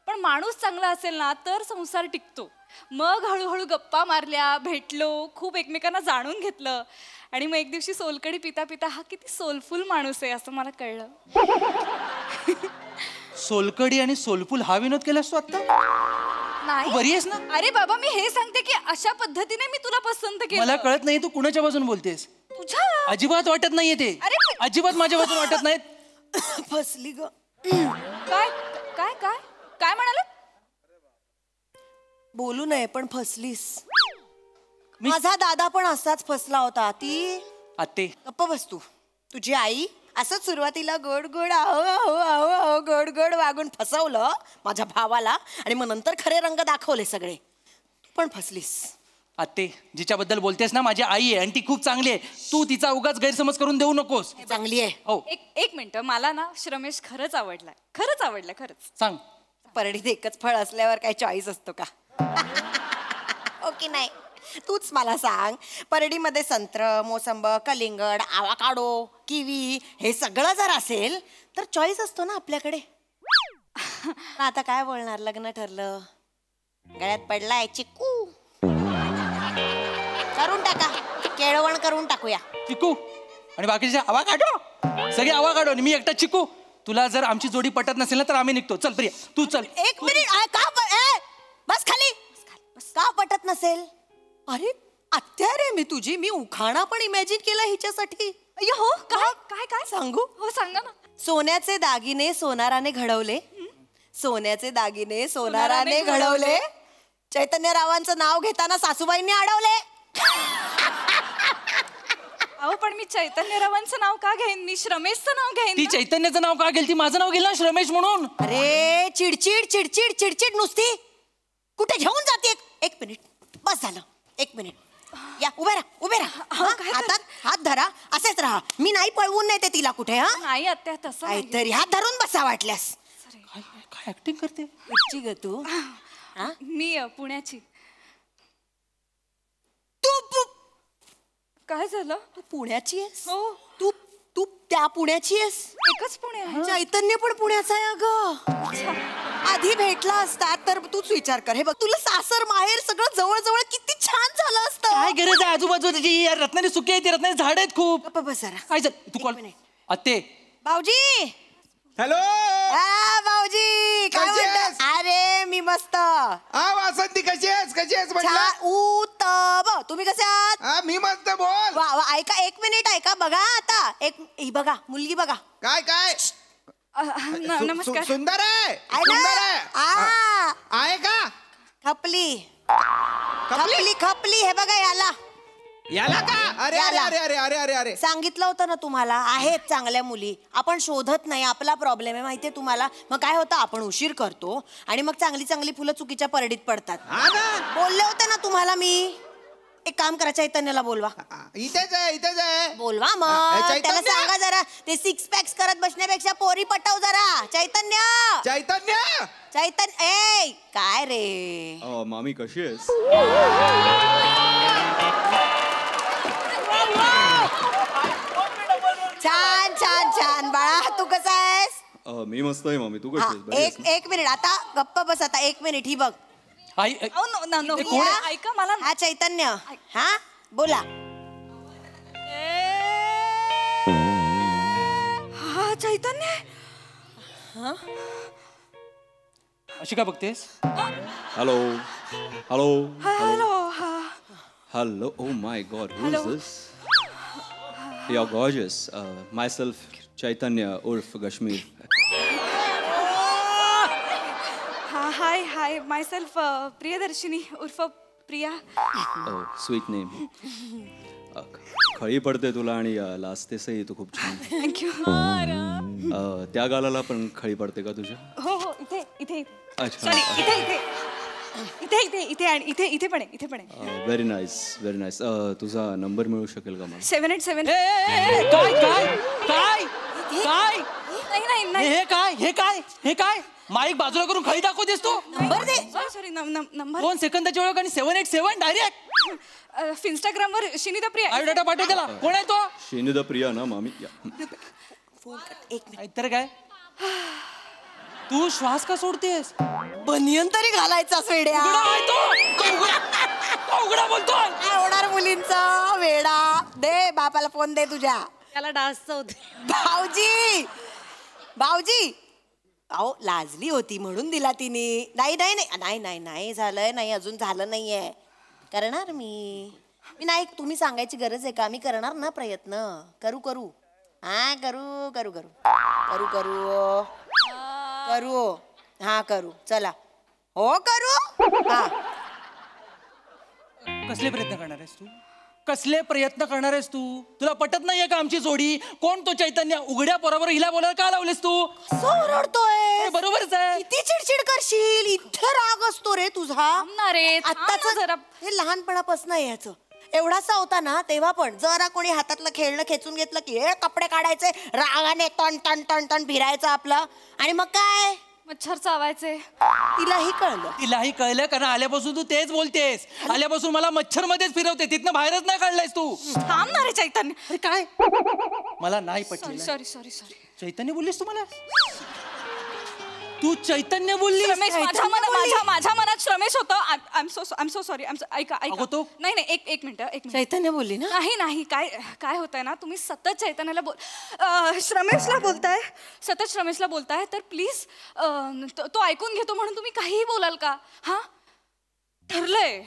पण माणूस चांगला असेल ना तर संसार टिकतो. मग हळूहळू गप्पा मारल्या, भेटलो, खूप एकमेकांना जाणून घेतलं आणि मग एक दिवशी सोलकढी पिता पिता हा किती सोलफुल माणूस आहे असं मला कळलं. सोलकडी आणि सोलफुल हा विनोद केलास तू आता? नाही बरी आहेस ना? अरे बाबा, मी हे सांगते की अशा पद्धतीने मी तुला पसंत केलं. मला कळत नाही तू कुणाच्या बाजून बोलतेस. तुझ्या अजिबात वाटत नाहीये ते. अरे अजिबात माझ्या बाजून वाटत नाहीत. फसली ग. काय काय काय काय म्हणाला? बोलू नये पण फसलीस. माझा दादा पण असाच फसला होता. ती आते गप्प बस तू. तुझी आई असंच सुरुवातीला गोड गोड आहो आहो आहो आहो गोड गोड वागून फसवलं माझ्या भावाला आणि मग नंतर खरे रंग दाखवले सगळे. तू पण फसलीस. आते जिच्याबद्दल बोलतेस ना माझी आई आहे आणि ती खूप चांगली आहे. तू तिचा उगाच गैरसमज करून देऊ नकोस. चांगली आहे. हो एक मिनिट, मला ना श्रमेश खरंच आवडलाय, खरंच आवडलाय, खरंच. सांग. परडीत एकच फळ असल्यावर काय चॉईस असतो का? ओके नाही, तूच मला सांग. परडीमध्ये संत्र, मोसंब, कलिंगड, आवाकाडो, किवी हे सगळं जर असेल तर चॉईस असतो ना आपल्याकडे. आता काय बोलणार? लग्न ठरलं, गळ्यात पडलाय चिक्कू, करून टाका, केळवण करून टाकूया. चिकू आणि बाकीचे आवा काढो, सगळे आवा काढो आणि मी एकटा चिकू. तुला जर आमची जोडी पटत नसेल ना तर आम्ही निघतो. चल प्रिया तू चल. एक मिनिट, बस खाली. का पटत नसेल? अरे आत्या रे मी तुझी. मी उखाणा पण इमॅजिन केला हिच्यासाठी. हो काय काय काय सांगू? हो सांगा ना. सोन्याचे दागिने सोनाराने घडवले, सोन्याचे दागिने सोनाराने घडवले, चैतन्यरावांचं नाव घेताना सासूबाईंनी अडवले. अहो पण मी चैतन्यरावांचं नाव का घेईन? मी श्रमेशचं नाव घेईन ती ना. चैतन्याचं नाव का घेईल? ती माझं नाव घेईल ना श्रमेश म्हणून. अरे चिडचिड चिडचिड चिडचिड नुसती. कुठे घेऊन जाते? एक मिनिट बस झालं. एक मिनिट या, उभे राहा उभे राहा. हातात हात धरा, असेच राहा. मी नाही पळवून नाही ते तिला कुठे. हा नाही आत्या तसं नाही. काहीतरी हात धरून बसा वाटल्यास. काय ऍक्टिंग करते? कुठची ग तू? मी पुण्याची. तू काय झालं? तू पुण्याची आहेस? हो तू तू त्या पुण्याची आहेस? एकच पुणे आहे. चैतन्य पण पुण्याचा आहे अगं. आधी भेटला असता तर तूच विचार कर. हे बघ, तुला सासर माहेर सगळं जवळ जवळ किती छान झालं असतं. काय गरज आहे आजूबाजूची? रत्नागिरी सुकी आहे, ती रत्नागिरी झाड आहेत खूप. गप्प बस जरा. काय तू कॉल आते. भाऊजी. हॅलो भाऊजी काय कशी आहेस? म्हणता? अरे मी मस्त. वासंती कशी आहेस? कशी आहेस म्हटलं? छान उत्तम. तुम्ही कसे आहात? मी मस्त. बोल. वा वा. ऐका एक मिनिट ऐका. बघा आता ही बघा मुलगी बघा. काय काय नमस्कार. सुंदर आहे. आहे सुंदर ना? आहे. आहे का? खपली खपली खपली. हे बघा याला याला का? अरे अरे अरे अरे अरे अरे अरे सांगितलं होतं ना तुम्हाला. आहेत चांगल्या मुली, आपण शोधत नाही. आपला प्रॉब्लेम आहे माहितीये तुम्हाला. मग काय होतं, आपण उशीर करतो आणि मग चांगली चांगली फुलं चुकीच्या परडीत पडतात. हा ना. बोलले होते ना तुम्हाला मी. एक काम करा, चैतन्याला बोलवा. इथेच आहे इथेच आहे. बोलवा मग. चैतन्य? त्याला सांगा जरा ते 6 पॅक्स करत बसण्यापेक्षा पोरी पटव जरा. चैतन्य चैतन्य चैतन्य. ए काय रे? मामी कशी आहेस? छान छान छान बाळा. तू कसा आहेस? मी मस्त आहे मामी. तू कशी हा, आहेस? बरी आहेस ना? एक मिनिट आता गप्प बस. आता एक मिनिट ही बघ. आई अहो, no, ते कोण आहे? ऐका मला. हा चैतन्य. हा बोला. हा चैतन्य. अशी का बघतेस? Hello hello hello. Hello. Oh my God, who is this? You are gorgeous. Myself Chaitanya उर्फ Kashmir. Hi hi myself Priyadarshini उर्फ प्रिया. Oh sweet name. खळी पडते तुला आणि लाजतेसही तू खूप छान. थँक्यू. त्या गालाला पण खळी पडते का तुझ्या? हो हो इथे इथे इथे. अच्छा. सॉरी इथे इथे इथे इथे इथे आणि इथे इथे पण आहे. इथे पण आहे. Very nice very nice. तुझा नंबर मिळू शकेल का मला? 787. काय काय काय काय? नाही नाही नाही. हे काय हे काय हे काय? माईक बाजूला करून खळी दाखवतेस तू? नंबर दे. Sorry number. 2 सेकंदाची ओळख आणि 787 डायरेक्ट. इंस्टाग्रामवर शिनिता प्रिया. बायोडाटा पाठव त्याला. कोण आहे तो? शेनिदा प्रिया ना मामी? फोन कर. एक मिनिट. तर काय तू श्वास का सोडतेस? बनियन तरी घालायचा वेड्या. उघडा आहे तो उघडा बोलतोय. काय होणार मुलींचा वेडा. दे बापाला फोन दे तुझ्या. त्याला डान्सचं होते. भाऊजी भाऊजी अहो लाजली होती म्हणून दिला तिने. नाही नाही नाही नाही नाही नाही झालंय नाही अजून झालं नाहीये. करणार मी नाही. तुम्ही सांगायची गरज आहे का? मी करणार ना प्रयत्न. करू करू हा करू करू करू करू करू करू हा करू. चला हो करू. हा कसले प्रयत्न करणार आहेस तू? कसले प्रयत्न करणार आहेस तू? तुला पटत नाहीये का आमची जोडी? कोण तो चैतन्य? उघड्या पोरावर हिला बोलायला का लावलेस तू? ओरडतोय. बरोबरच आहे. किती चिडचिड करशील. इथे राग असतो रे तुझा. आत्ताच जरा हे लहानपणापासून याचं एवढासा होता ना तेव्हा पण जरा कोणी हातातलं खेळणं खेचून घेतलं की हे कपडे काढायचे रागाने टन टन टन टन फिरायचं आपलं. आणि मग काय मच्छर चावायचे. तिलाही कळलं कारण आल्यापासून तू तेच बोलतेस. आल्यापासून मला मच्छर मध्येच फिरवते. तिथनं बाहेरच नाही काढलायस तू. थांबणार आहे चैतन्य. अरे काय मला नाही पटलं. Sorry sorry sorry. चैतन्य बोललीस तू मला? तू चैतन्य बोलली? माझ्या मनात श्रमेश होतं. I am so sorry. ऐका अगं तो- नाही नाही एक मिनिट. चैतन्य बोलली ना? नाही नाही काय काय होतंय ना तुम्ही सतत चैतन्याला श्रमेशला बोलताय. सतत श्रमेशला बोलताय तर प्लीज तो ऐकून घेतो म्हणून तुम्ही काहीही बोलाल का? हा ठरलंय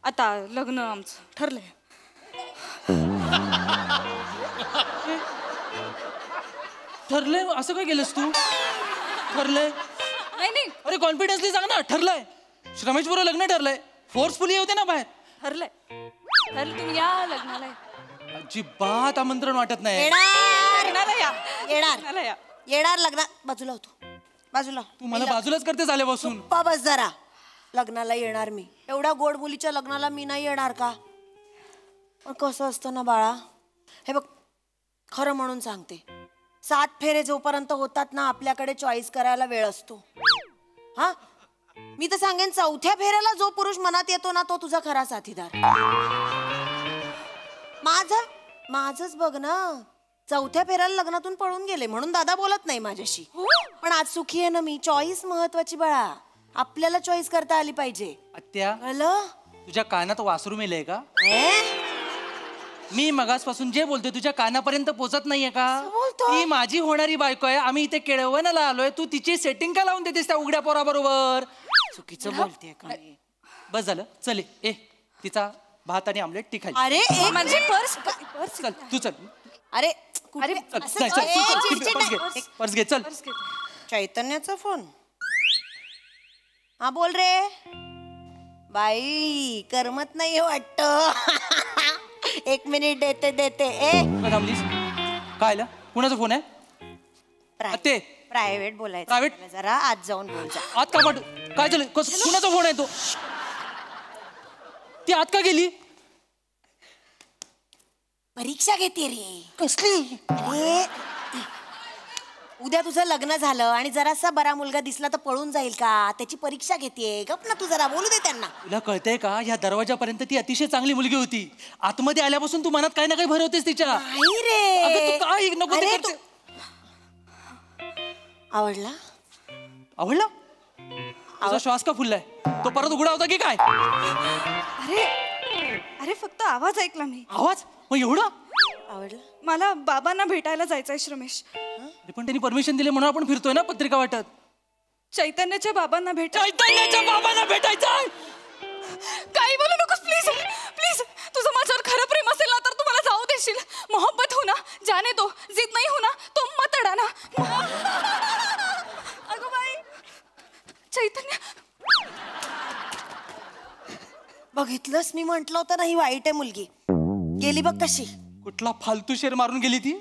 आता लग्न आमचं ठरलंय. ठरलंय असं काय केलंस तू? ठरलंय? नाही नाही अरे कॉन्फिडन्सली सांग ना. ठरलंय श्रमेश बरोबर लग्न ठरलंय. फोर्सफुली होते ना बाहेर. ठरलंय. तुम्ही या लग्नाला. अजिबात आमंत्रण वाटत नाही. लग्नाला या. येणार या. येणार लग्नात. बाजूला होतो बाजूला. तू मला बाजूलाच करतेस आल्यापासून. बस जरा. लग्नाला येणार मी. एवढ्या गोड मुलीच्या लग्नाला मी नाही येणार का? पण कसं असतं ना बाळा. हे बघ खरं म्हणून सांगते 7 फेरे जोपर्यंत होतात ना आपल्याकडे चॉईस करायला वेळ असतो. हा मी तर सांगेन 4थ्या फेऱ्याला जो पुरुष मनात येतो ना तो तुझा खरा साथीदार. माझंच बघ ना 4थ्या फेऱ्याला लग्नातून पळून गेले म्हणून दादा बोलत नाही माझ्याशी. पण आज सुखी आहे ना मी. चॉईस महत्वाची बाळा. आपल्याला चॉईस करता आली पाहिजे. आत्या कळलं? तुझ्या कानात वासरू मेलंय का? मी मगासपासून जे बोलतोय तुझ्या कानापर्यंत पोहोचत नाहीये का? ती माझी होणारी बायको आहे. आम्ही इथे केळवणाला आलोय. तू तिची सेटिंग का लावून देतेस त्या उघड्या पोराबरोबर? चुकीचं बोलते का? बस झालं. चल ए तिचा भात आणि आमलेट ती खाली. अरे म्हणजे पर्स चल तू चल. अरे अरे पर्स घे चल. चैतन्याचा फोन. हा बोल रे. बाई करमत नाही वाटत. 1 मिनिट देते. थांबलीस काय? कुणाचा फोन आहे? ते प्रायव्हेट बोलायचं. प्रायव्हेट जरा आज जाऊन बोल जा. आत का पाठव? काय झालं? कुणाचा फोन आहे तो? ती आत का गेली? परीक्षा घेते रे. कसली? अरे उद्या तुझं लग्न झालं आणि जरासा बरा मुलगा दिसला तर पळून जाईल का? त्याची परीक्षा घेते. गप ना तू जरा बोलू दे त्यांना. तुला कळतंय का? ह्या दरवाजापर्यंत ती अतिशय चांगली मुलगी होती. आतमध्ये आल्यापासून तू मनात काही ना काही भरवतेस तिच्या. नाही रे. अगं तू काय नको ते करते. आवडला? तुझा श्वास का फुललाय? तो परत उघडा होता की काय? अरे फक्त आवाज ऐकला मी. आवाज? मग एवढं आवडलं? मला बाबांना भेटायला जायचंय श्रमेश. पण त्यांनी परमिशन दिले म्हणून आपण फिरतोय ना पत्रिका वाटत. चैतन्याच्या बाबांना चैतन्याच्या बाबांना भेटायचंय. काही बोलू नकोस प्लीज प्लीज. तुझं माझ्यावर खरं प्रेम असेल ना तर तू मला जाऊ देशील. मोहब्बत हो ना जाने दो. जिद नाही हो ना तो मत अडा ना. अगं बाई चैतन्य. बघितलंस मी म्हंटल होतं ना ही वाईट आहे मुलगी. गेली बघ कशी. कुठला फालतू शेर मारून गेली ती.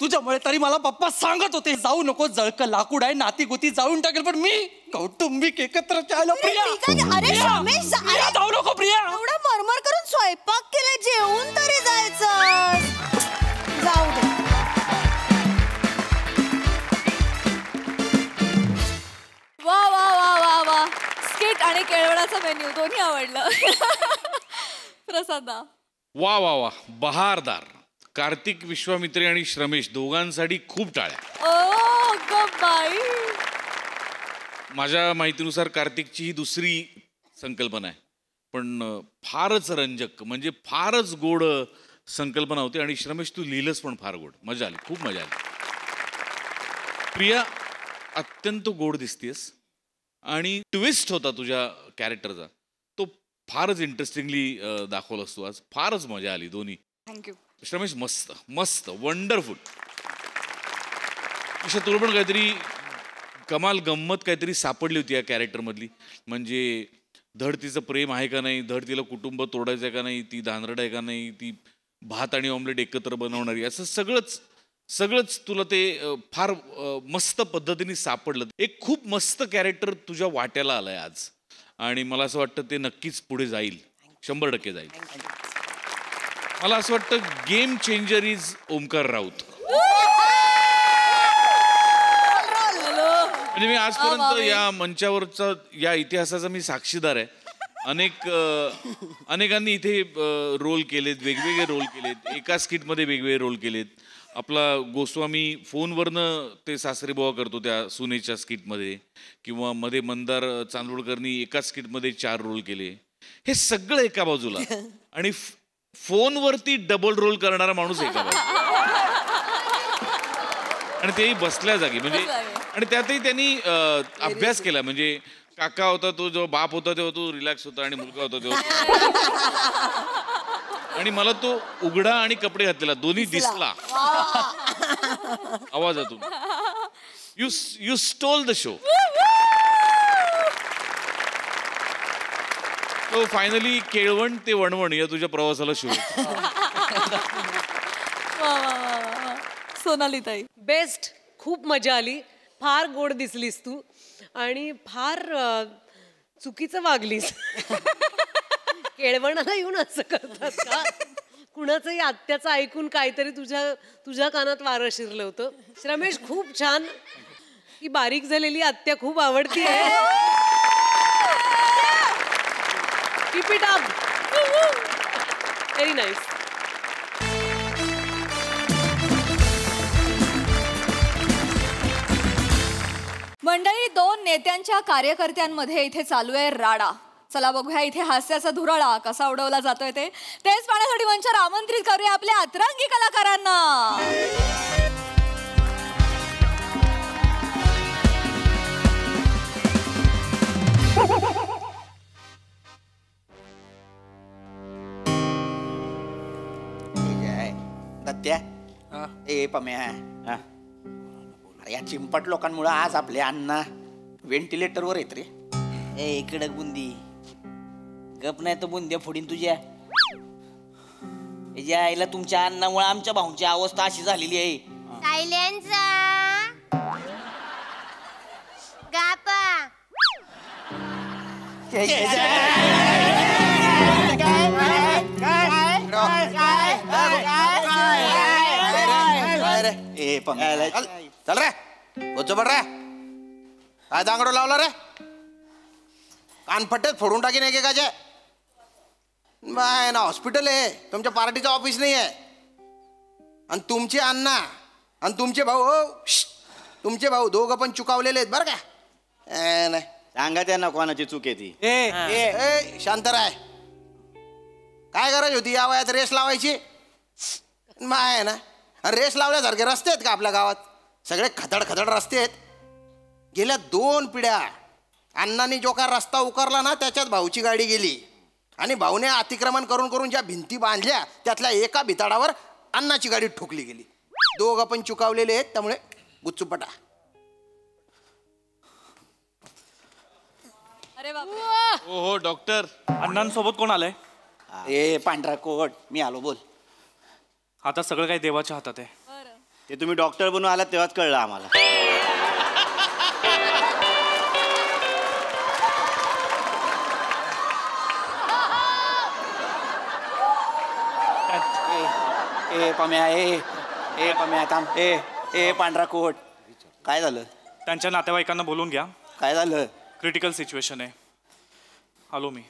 तुझ्यामुळे तरी मला पप्पा सांगत होते जाऊ नको जळक लाकूड आहे नाती गोती जाऊन टाकेल. पण मी कौटुंबिक एकत्र प्रिया अरे रमेश जाऊ नको प्रिया. एवढा मरमर करून स्वयंपाक केलाय जेवून तरी जायचं. जाऊ दे. वा वा वा वा वा. स्किट आणि केळवणाचा मेन्यू दोन्ही आवडलं. प्रसादा. वा वा वा बहारदार. कार्तिक, विश्वामित्री आणि श्रमेश दोघांसाठी खूप टाळ्या. ओ ग बाई. माझ्या माहितीनुसार कार्तिकची ही दुसरी संकल्पना आहे, पण फारच रंजक, म्हणजे फारच गोड संकल्पना होती. आणि श्रमेश, तू लिहिलंस पण फार गोड. मजा आली, खूप मजा आली. प्रिया, अत्यंत गोड दिसतेस आणि ट्विस्ट होता तुझ्या कॅरेक्टरचा, तो फारच इंटरेस्टिंगली दाखवलास तू आज. फारच मजा आली दोन्ही. थँक्यू. श्रमेश, मस्त मस्त, वंडरफुल. ईशा, तुला पण काहीतरी कमाल गंमत काहीतरी सापडली होती या कॅरेक्टरमधली. म्हणजे धड तिचं प्रेम आहे का नाही, धड तिला कुटुंब तोडायचं आहे का नाही, ती धानरड आहे का नाही, ती भात आणि ऑमलेट एकत्र बनवणारी, असं सगळंच तुला ते फार मस्त पद्धतीने सापडलं. एक खूप मस्त कॅरेक्टर तुझ्या वाट्याला आलंय आज, आणि मला असं वाटतं ते नक्कीच पुढे जाईल, 100% जाईल. मला असं वाटतं game changer is Omkar Raut. म्हणजे मी आजपर्यंत या मंचावरचा, या इतिहासाचा मी साक्षीदार आहे. अनेकांनी इथे रोल केलेत, वेगवेगळे रोल केलेत, एका स्किटमध्ये वेगवेगळे रोल केलेत. आपला गोस्वामी फोनवरनं ते सासरे बुवा करतो त्या सुनेच्या स्किटमध्ये, किंवा मध्ये मंदार चांदोडकरनी एका स्किटमध्ये 4 रोल केले. हे सगळं एका बाजूला, आणि फोनवरती डबल रोल करणारा माणूस एका बाजूला, आणि तेही बसल्या जागी. म्हणजे आणि त्यातही त्यांनी अभ्यास केला. म्हणजे काका होता तो, जेव्हा बाप होता तेव्हा तो रिलॅक्स होता, आणि मुलगा होता तेव्हा, आणि मला तो उघडा आणि कपडे घातलेला दोन्ही दिसला आवाजातून. You stole the show. तो फायनली केळवण ते वणवण या तुझ्या प्रवासाला शुभेच्छा. सोनाली ताई, बेस्ट. खूप मजा आली, फार गोड दिसलीस तू, आणि फार चुकीचं वागलीस. केळवणाला येऊन असं करतात का? कुणाचंही आत्याचं ऐकून काहीतरी तुझ्या कानात वारं शिरलं होतं. श्रमेश, खूप छान. ही बारीक झालेली आत्या खूप आवडती आहे. Keep it up. Very nice. मंडळी, 2 नेत्यांच्या कार्यकर्त्यांमध्ये इथे चालू आहे राडा. चला बघूया इथे हास्याचा धुराळा कसा उडवला जातोय ते. तेच पाहण्यासाठी मंचावर आमंत्रित करूया आपल्या अतरंगी कलाकारांना. दत्त्या, ए पम्या, अरे या चिंपट लोकांमुळे आज आपले अण्णा व्हेंटिलेटरवर येत रे. ए इकडं बुंदी गप, नाही तर बुंद्या फोडीन तुझ्या. याच्या आईला तुमच्या अन्नामुळे आमच्या भाऊंची अवस्था अशी झालेली आहे. सायलेन्स गापा. ए पम्या, चल रे, गोचो पड रे. काय दांगडो लावला रे? कानफट्टेच फोडून टाकी नाही का? बाय ना, हॉस्पिटल आहे, तुमच्या पार्टीचं ऑफिस नाही आहे. आणि तुमचे अण्णा आणि तुमचे भाऊ, तुमचे भाऊ दोघं पण चुकावलेले आहेत बरं का. नाही सांगा त्यांना कोणाची चूक आहे ती. ए शांत राय. काय गरज होती या वयात रेस लावायची? बाय ना, रेस लावल्यासारखे रस्ते आहेत का आपल्या गावात? सगळे खदड खदड रस्ते आहेत. गेल्या 2 पिढ्या अण्णांनी जो का रस्ता उकरला ना, त्याच्यात भाऊची गाडी गेली, आणि भाऊने अतिक्रमण करून करून ज्या भिंती बांधल्या त्यातल्या एका भिताडावर अण्णाची गाडी ठोकली गेली. दोघं पण चुकावलेले आहेत, त्यामुळे गुच्चूपटा. अरे बाबा. हो डॉक्टर. अण्णांसोबत कोण आलंय? ए पांढरा कोट, मी आलो, बोल. आता सगळं काही देवाच्या हातात आहे. ते तुम्ही डॉक्टर बनून आलात तेव्हाच कळलं आम्हाला. ए पम्या, ए पम्या थांब. ए पांढरा कोट, काय झालं? त्यांच्या नातेवाईकांना बोलून घ्या. काय झालं? क्रिटिकल सिच्युएशन आहे. आलो मी.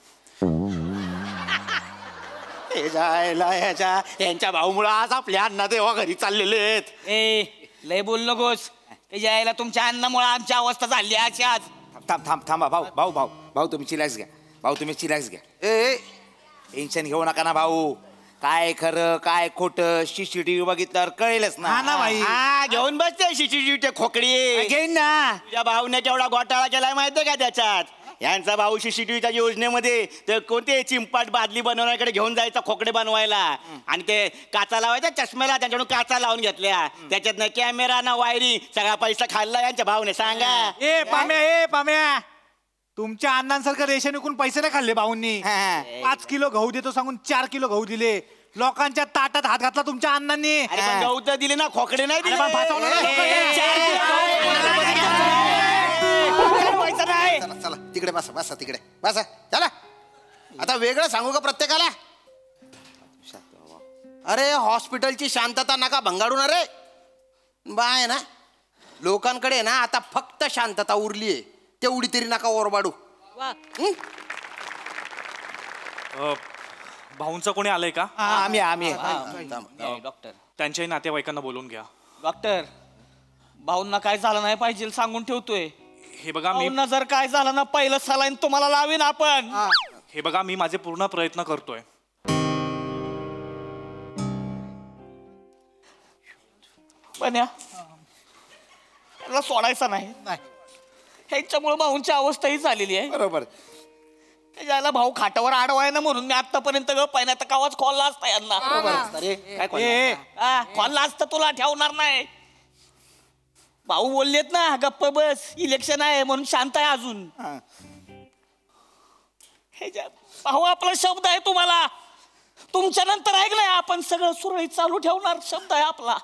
यांच्या भाऊमुळे आज आपल्या अण्णा देवा घरी चाललेले आहेत. ए लय बोल नकोस. त्याच्या आईला तुमच्या अन्नामुळे आमची अवस्था झाली अशी आज. थांबा भाऊ भाऊ भाऊ भाऊ तुम्ही चिलॅक्स घ्या. भाऊ तुम्ही चिलॅक्स घ्या. ए टेन्शन घेऊ नका ना भाऊ. काय खरं काय खोटं CCTV बघितल्यावर कळेलच ना. हा ना भाई. हा घेऊन बसते CCTV खोकडी घेईन ना. तुझ्या भाऊने केवढा घोटाळा केलाय माहितीये का त्याच्यात. यांचा भाऊ CCTVच्या योजनेमध्ये ते कोणते चिंपाट बादली बनवण्याकडे घेऊन जायचा खोकडे बनवायला आणि ते काचा लावायचा चष्म्याला त्यांच्याकडून काचा लावून घेतल्या. त्याच्यात ना कॅमेरा ना वायरी सगळा पैसा खाल्ला यांच्या भाऊने. सांगा. ए पाम्या तुमच्या अण्णांसारखं रेशन विकून पैसे नाही खाल्ले भाऊंनी. 5 किलो गहू देतो सांगून 4 किलो गहू दिले. लोकांच्या ताटात हात घातला तुमच्या अण्णांनी. अरे पण गहू तर दिले ना खोकडे नाही दिले. चला चला तिकडे बसा बसा तिकडे बसा. चला आता वेगळं सांगू का प्रत्येकाला. अरे हॉस्पिटलची शांतता नका भंगाडून. अरे बाय ना लोकांकडे ना आता फक्त शांतता उरली आहे. तेवढी तरी नका ओरबाडू. भाऊंचं कोणी आलंय का? आम्ही डॉक्टर त्यांच्याही नातेवाईकांना बोलून घ्या. डॉक्टर भाऊंना काय झालं नाही पाहिजे सांगून ठेवतोय. हे बघा मी भाऊंना जर काय झालं ना पहिलं सलाईन तुम्हाला लावीन आपण. हे बघा मी माझे पूर्ण प्रयत्न करतोय. बन्या त्याला सोडायचं नाही. ह्याच्यामुळे भाऊंची अवस्था ही झालेली आहे. बरोबर. त्याला भाऊ खाटावर आडवाय ना म्हणून मी आतापर्यंत पाण्यात कावाच खोलला असता यांना. खोलला असता तुला ठेवणार नाही. भाऊ बोललेत ना गप्प बस इलेक्शन आहे म्हणून शांत आहे अजून. भाऊ आपला शब्द आहे तुम्हाला. तुमच्या नंतर ऐकलंय आपण सगळं सुरळीत चालू ठेवणार शब्द आहे आपला.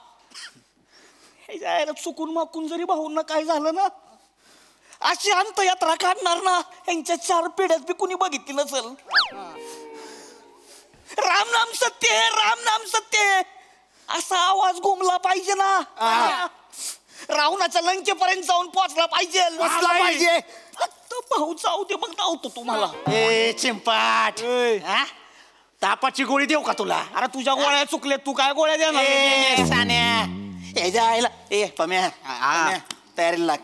चुकून माकून जरी भाऊंना काय झालं ना अशी अंतयात्रा काढणार ना यांच्या 4 पिढ्यात बी कुणी बघितली नसेल. राम नाम सत्य राम नाम सत्य असा आवाज घुमला पाहिजे ना. रावणाच्या लंकेपर्यंत जाऊन पोहोचला पाहिजे. भाऊ जाऊ दे मग धावतो तुम्हाला. ए चिंपाट तापाची गोळी देऊ का तुला? अरे तुझ्या गोळ्या चुकल्या तू काय गोळ्या देणार? ए पम्या तयारीला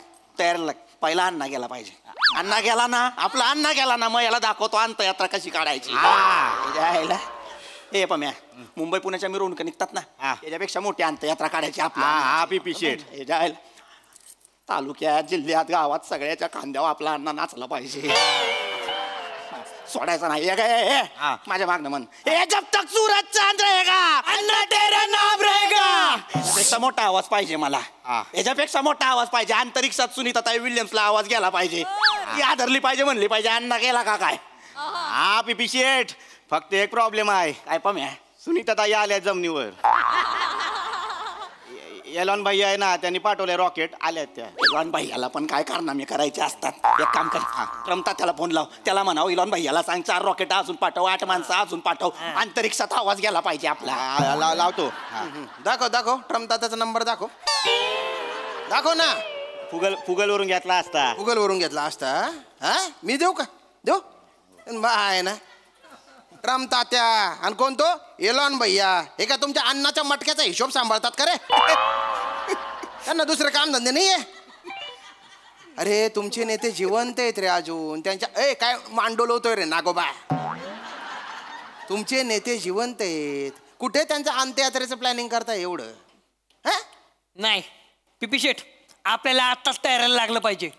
लाग. पहिला अण्णा गेला पाहिजे. अण्णा गेला ना आपला अण्णा गेला ना मग याला दाखवतो अंतयात्रा कशी काढायची. ए पम्या मुंबई पुण्याच्या मिरवणुका निघतात ना याच्यापेक्षा मोठी अंतयात्रा काढायची आपला. पिपी शेठ तालुक्यात जिल्ह्यात गावात सगळ्याच्या खांद्यावर आपला अण्णा नाचला पाहिजे. सोडायचा नाही. माझ्या मागणं म्हण जब तक सूरज चांद रहेगा अन्ना तेरा नाम रहेगा. याच्यापेक्षा मोठा आवाज पाहिजे मला. याच्यापेक्षा मोठा आवाज पाहिजे. अंतरिक्षात सुनीताताई विल्यम्सला आवाज गेला पाहिजे. ती आदरली पाहिजे म्हणली पाहिजे. अण्णा गेला का काय. पिपी शेठ फक्त एक प्रॉब्लेम आहे. काय पम्या सुनीताताई आल्या जमिनीवर. एलॉन भाई आहे ना त्यांनी पाठवले रॉकेट आल्या त्या. इलॉन भैयाला पण काय कारनामे करायचे असतात. एक काम कर रमता त्याला फोन लाव. त्याला म्हणावं इलॉन भैयाला सांग 4 रॉकेट अजून पाठव 8 माणसं अजून पाठव. अंतरिक्षात आवाज गेला पाहिजे आपला. लावतो. दाखव रमता त्याचा नंबर दाखव ना. फुगल वरून घेतला असता. गुगल वरून घेतला असता. मी देऊ का देऊ आहे ना रमतात्या. आणि कोण तो एलॉन भैया. हे का तुमच्या अन्नाच्या मटक्याचा हिशोब सांभाळतात का रे. त्यांना दुसरं काम धंदे नाहीये. अरे तुमचे नेते जिवंत आहेत रे अजून. त्यांच्या काय मांडोल होतोय रे नागोबा. तुमचे नेते जिवंत आहेत. कुठे त्यांचं अंत्ययात्रेचं प्लॅनिंग करताय एवढं. नाही पिपी शेठ आपल्याला आत्ताच तयारीला लागलं पाहिजे.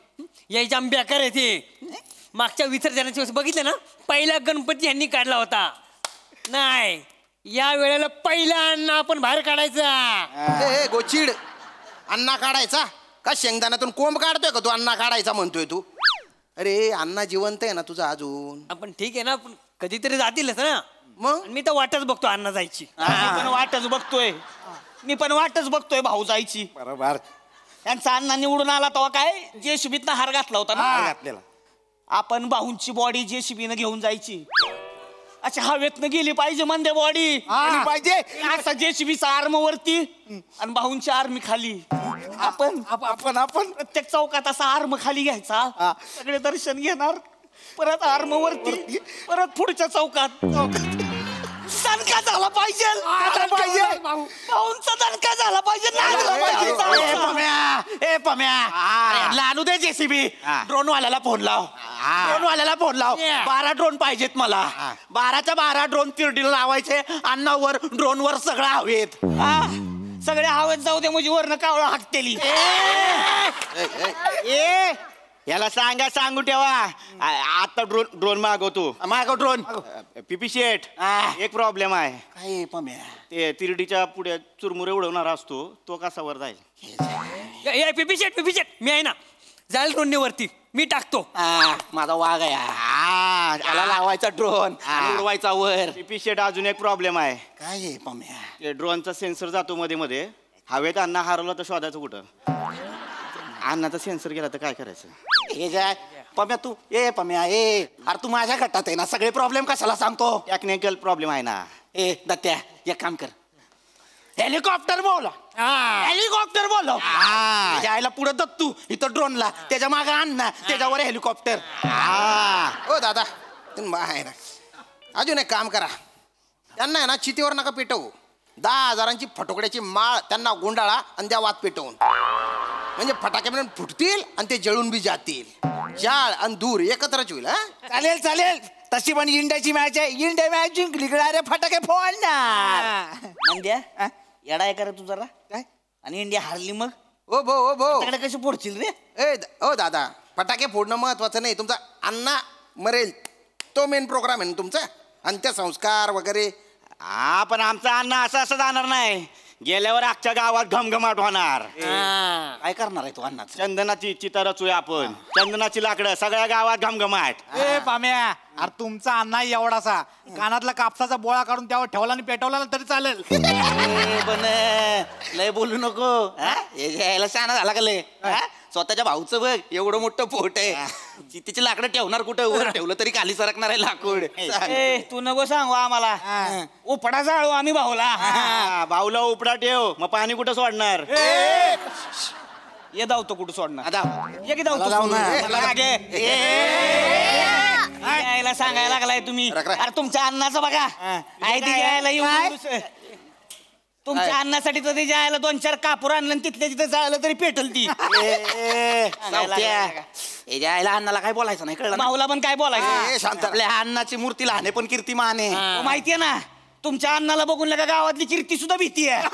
या जाम बेकार आहे ते. मागच्या विसर्जनाच्या वेळेस बघितलं ना पहिला गणपती यांनी काढला होता. नाही या वेळेला पहिला अण्णा आपण बाहेर काढायचा. गोचिड अण्णा काढायचा का शेंगदाण्यातून कोंब काढतोय का तू. अण्णा काढायचा म्हणतोय तू. अरे अण्णा जिवंत आहे ना तुझा अजून. आपण ठीक आहे ना पण कधीतरी जातीलच ना. मग मी तर वाटच बघतो अण्णा जायची. मी पण वाटच बघतोय भाऊ जायची. बरोबर. यांचा अण्णा निवडून आला तेव्हा काय जेसीबीतनं हार घातला होता ना. घातलेला. आपण भाऊंची बॉडी जेसीबीनं घेऊन जायची. अच्छा हवेतनं गेली पाहिजे म्हणजे बॉडी पाहिजे. असा जेसीबीचा आर्म वरती आणि भाऊंची आर्मी खाली. आपण प्रत्येक चौकात असा आर्म खाली घ्यायचा. सगळे दर्शन घेणार. परत आर्म वरती परत पुढच्या चौकात. भाऊंचा दणका झाला पाहिजे भाऊंचा दणका झाला पाहिजे ए पम्या आणू दे जेसीबी ड्रोन वाल्याला फोन लाव 12 ड्रोन पाहिजेत मला 12च्या 12 ड्रोन तिरडीला लावायचे अन्नावर ड्रोनवर सगळं हवेत सगळे हवेत जाऊ दे म्हणजे वरनं कावळा हाकतेली ए याला सांगू ठेवा आता ड्रोन मागव ड्रोन पिपी शेट एक प्रॉब्लेम आहे काय पम्या ते तिरडीच्या पुढे चुरमुरे उडवणार असतो तो कसा वर जाईल पिपी शेट मी आहे ना जाईल ड्रोनवरती मी टाकतो माझा वाघ आहे त्याला लावायचा ड्रोन उडवायचा वर पिपी शेट अजून एक प्रॉब्लेम आहे काय आहे पम्या ड्रोनचा सेन्सर जातो मध्ये मध्ये हवेत अन्न हरवलं तर शोधायचं कुठं अन्नाचा सेन्सर गेला तर काय करायचं हे जाय पम्या तू पम्या अरे तू माझ्या गटात आहे ना सगळे प्रॉब्लेम कशाला सांगतो टेक्निकल प्रॉब्लेम आहे ना दत्त्या एक काम कर हेलिकॉप्टर बोलव जायला पुढे दत्तू इथं ड्रोनला त्याच्या मागे अण्णा त्याच्यावर हेलिकॉप्टर ओ दादा तुम्ही आहे ना अजून एक काम करा त्यांना आहे ना चितीवर नका पेटवू 10,000ची फटोकड्याची माळ त्यांना गुंडाळा आणि द्या वात पेटवून म्हणजे फटाके म्हणून फुटतील आणि ते जळून बी जातील जाळ आणि दूर एकत्रच होईल चालेल तशी पण इंडियाची मॅच आहे इंडिया मॅच जिंकली रे फटाके फोडणार मंद्या येडा आहे का रे तू जरा काय आणि इंडिया हारली मग ओ भो कशी फोडशील रे ओ दादा फटाके फोडणं महत्वाचं नाही तुमचा अण्णा मरेल तो मेन प्रोग्राम आहे ना तुमचा अंत्यसंस्कार वगैरे पण आमचा अण्णा असं जाणार नाही गेल्यावर अख्ख्या गावात घमघमाट होणार काय करणार आहे तो अण्णा चंदनाची चिता रचूया आपण चंदनाची लाकडं सगळ्या गावात घमघमाट ए पाम्या अरे तुमचा अण्णा एवढासा कानातला कापसाचा बोळा काढून त्यावर ठेवला आणि पेटवला ना तरी चालेल पण लय बोलू नको यायला शहाणा झाला का लय स्वतःच्या भाऊचं बघ एवढं मोठं पोट आहे तिची लाकडं ठेवणार कुठं वर ठेवलं तरी खाली सरकणार आहे लाकूड तू नको सांगू आम्हाला उपडा जाळू आम्ही भाऊला उपडा ठेव मग पाणी कुठं सोडणार ये धावतो कुठं सोडणार ये की धावतो यायला सांगायला लागलाय तुम्ही अरे तुमच्या अन्नाचं बघा यायला येऊन तुमच्या अन्नासाठी तर ते जायला 2-4 कापूर आणलं तिथल्या तिथं जायला तरी पेटल ती यायला अण्णाला काय बोलायचं नाही कळलं माऊला पण काय बोलायचं शांत आपल्या अण्णाची मूर्ती लहान आहे पण कीर्तिमान आहे माहितीये ना तुमच्या अन्नाला बघून लगा गावातली कीर्ती सुद्धा भीती आहे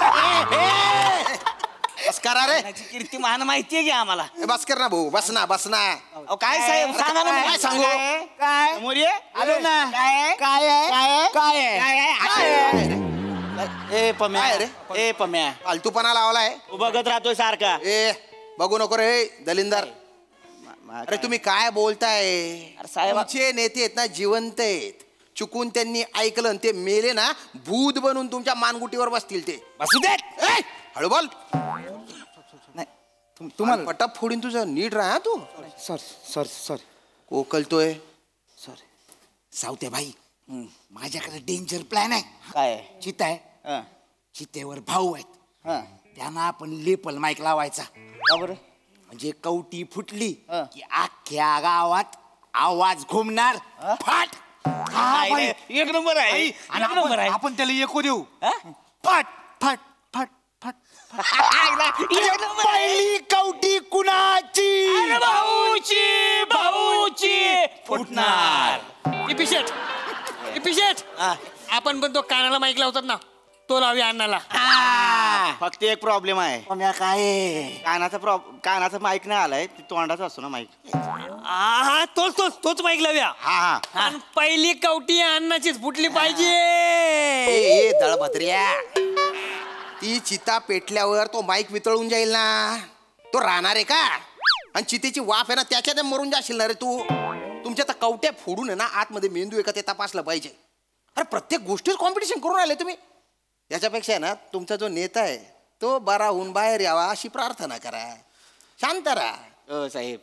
बस करा रे कीर्तिमान माहितीये की आम्हाला बस कर ना भाऊ बस ना काय साहेब सांगा ना काय सांगू काय मोरे आलो ना काय ए पम्या फालतूपणा लावलाय तू बघत राहतोय सारखा बघू नको रे दलिंदर अरे तुम्ही काय बोलताय साहेबांचे नेते आहेत ना जिवंत आहेत चुकून त्यांनी ऐकलं ते मेले ना भूत बनून तुमच्या मानगुटीवर बसतील ते बसू देत हळू बोल तुम्हाला पटप फोडीन तुझं नीट राहा तू सॉरी कोकलतोय सॉरी सावते भाई माझ्याकडे डेंजर प्लॅन आहे काय चिता आहे चितेवर भाऊ आहेत त्यांना आपण लेपल माईक लावायचा म्हणजे कवटी फुटली की अख्ख्या गावात आवाज घुमणार फाट एक नंबर आहे आपण त्याला एको देऊ फाट फाट फाट फाट पहिली कवटी कुणाची भाऊची फुटणार पिशेट आपण पण तो कानाला माईक लावतात ना तो लावूया अण्णाला फक्त एक प्रॉब्लेम आहे काय कानाचा माईक नाही आलाय तोंडाचा असतो ना माईक तोच माईक लावूया आणि पहिली कवटी अण्णाचीच फुटली पाहिजे दळभद्र्या ती चिता पेटल्यावर तो माईक वितळून जाईल ना तो राहणार आहे का आणि चितेची वाफ आहे ना त्याच्यात मरून जाशील ना रे तू तुमच्या तर कवट्या फोडून आहे ना आतमध्ये मेंदू आहे का ते तपासलं पाहिजे अरे प्रत्येक गोष्टीच कॉम्पिटिशन करून राहिले तुम्ही याच्यापेक्षा ना तुमचा जो नेता आहे तो बरा होऊन बाहेर यावा अशी प्रार्थना करा शांत राहा साहेब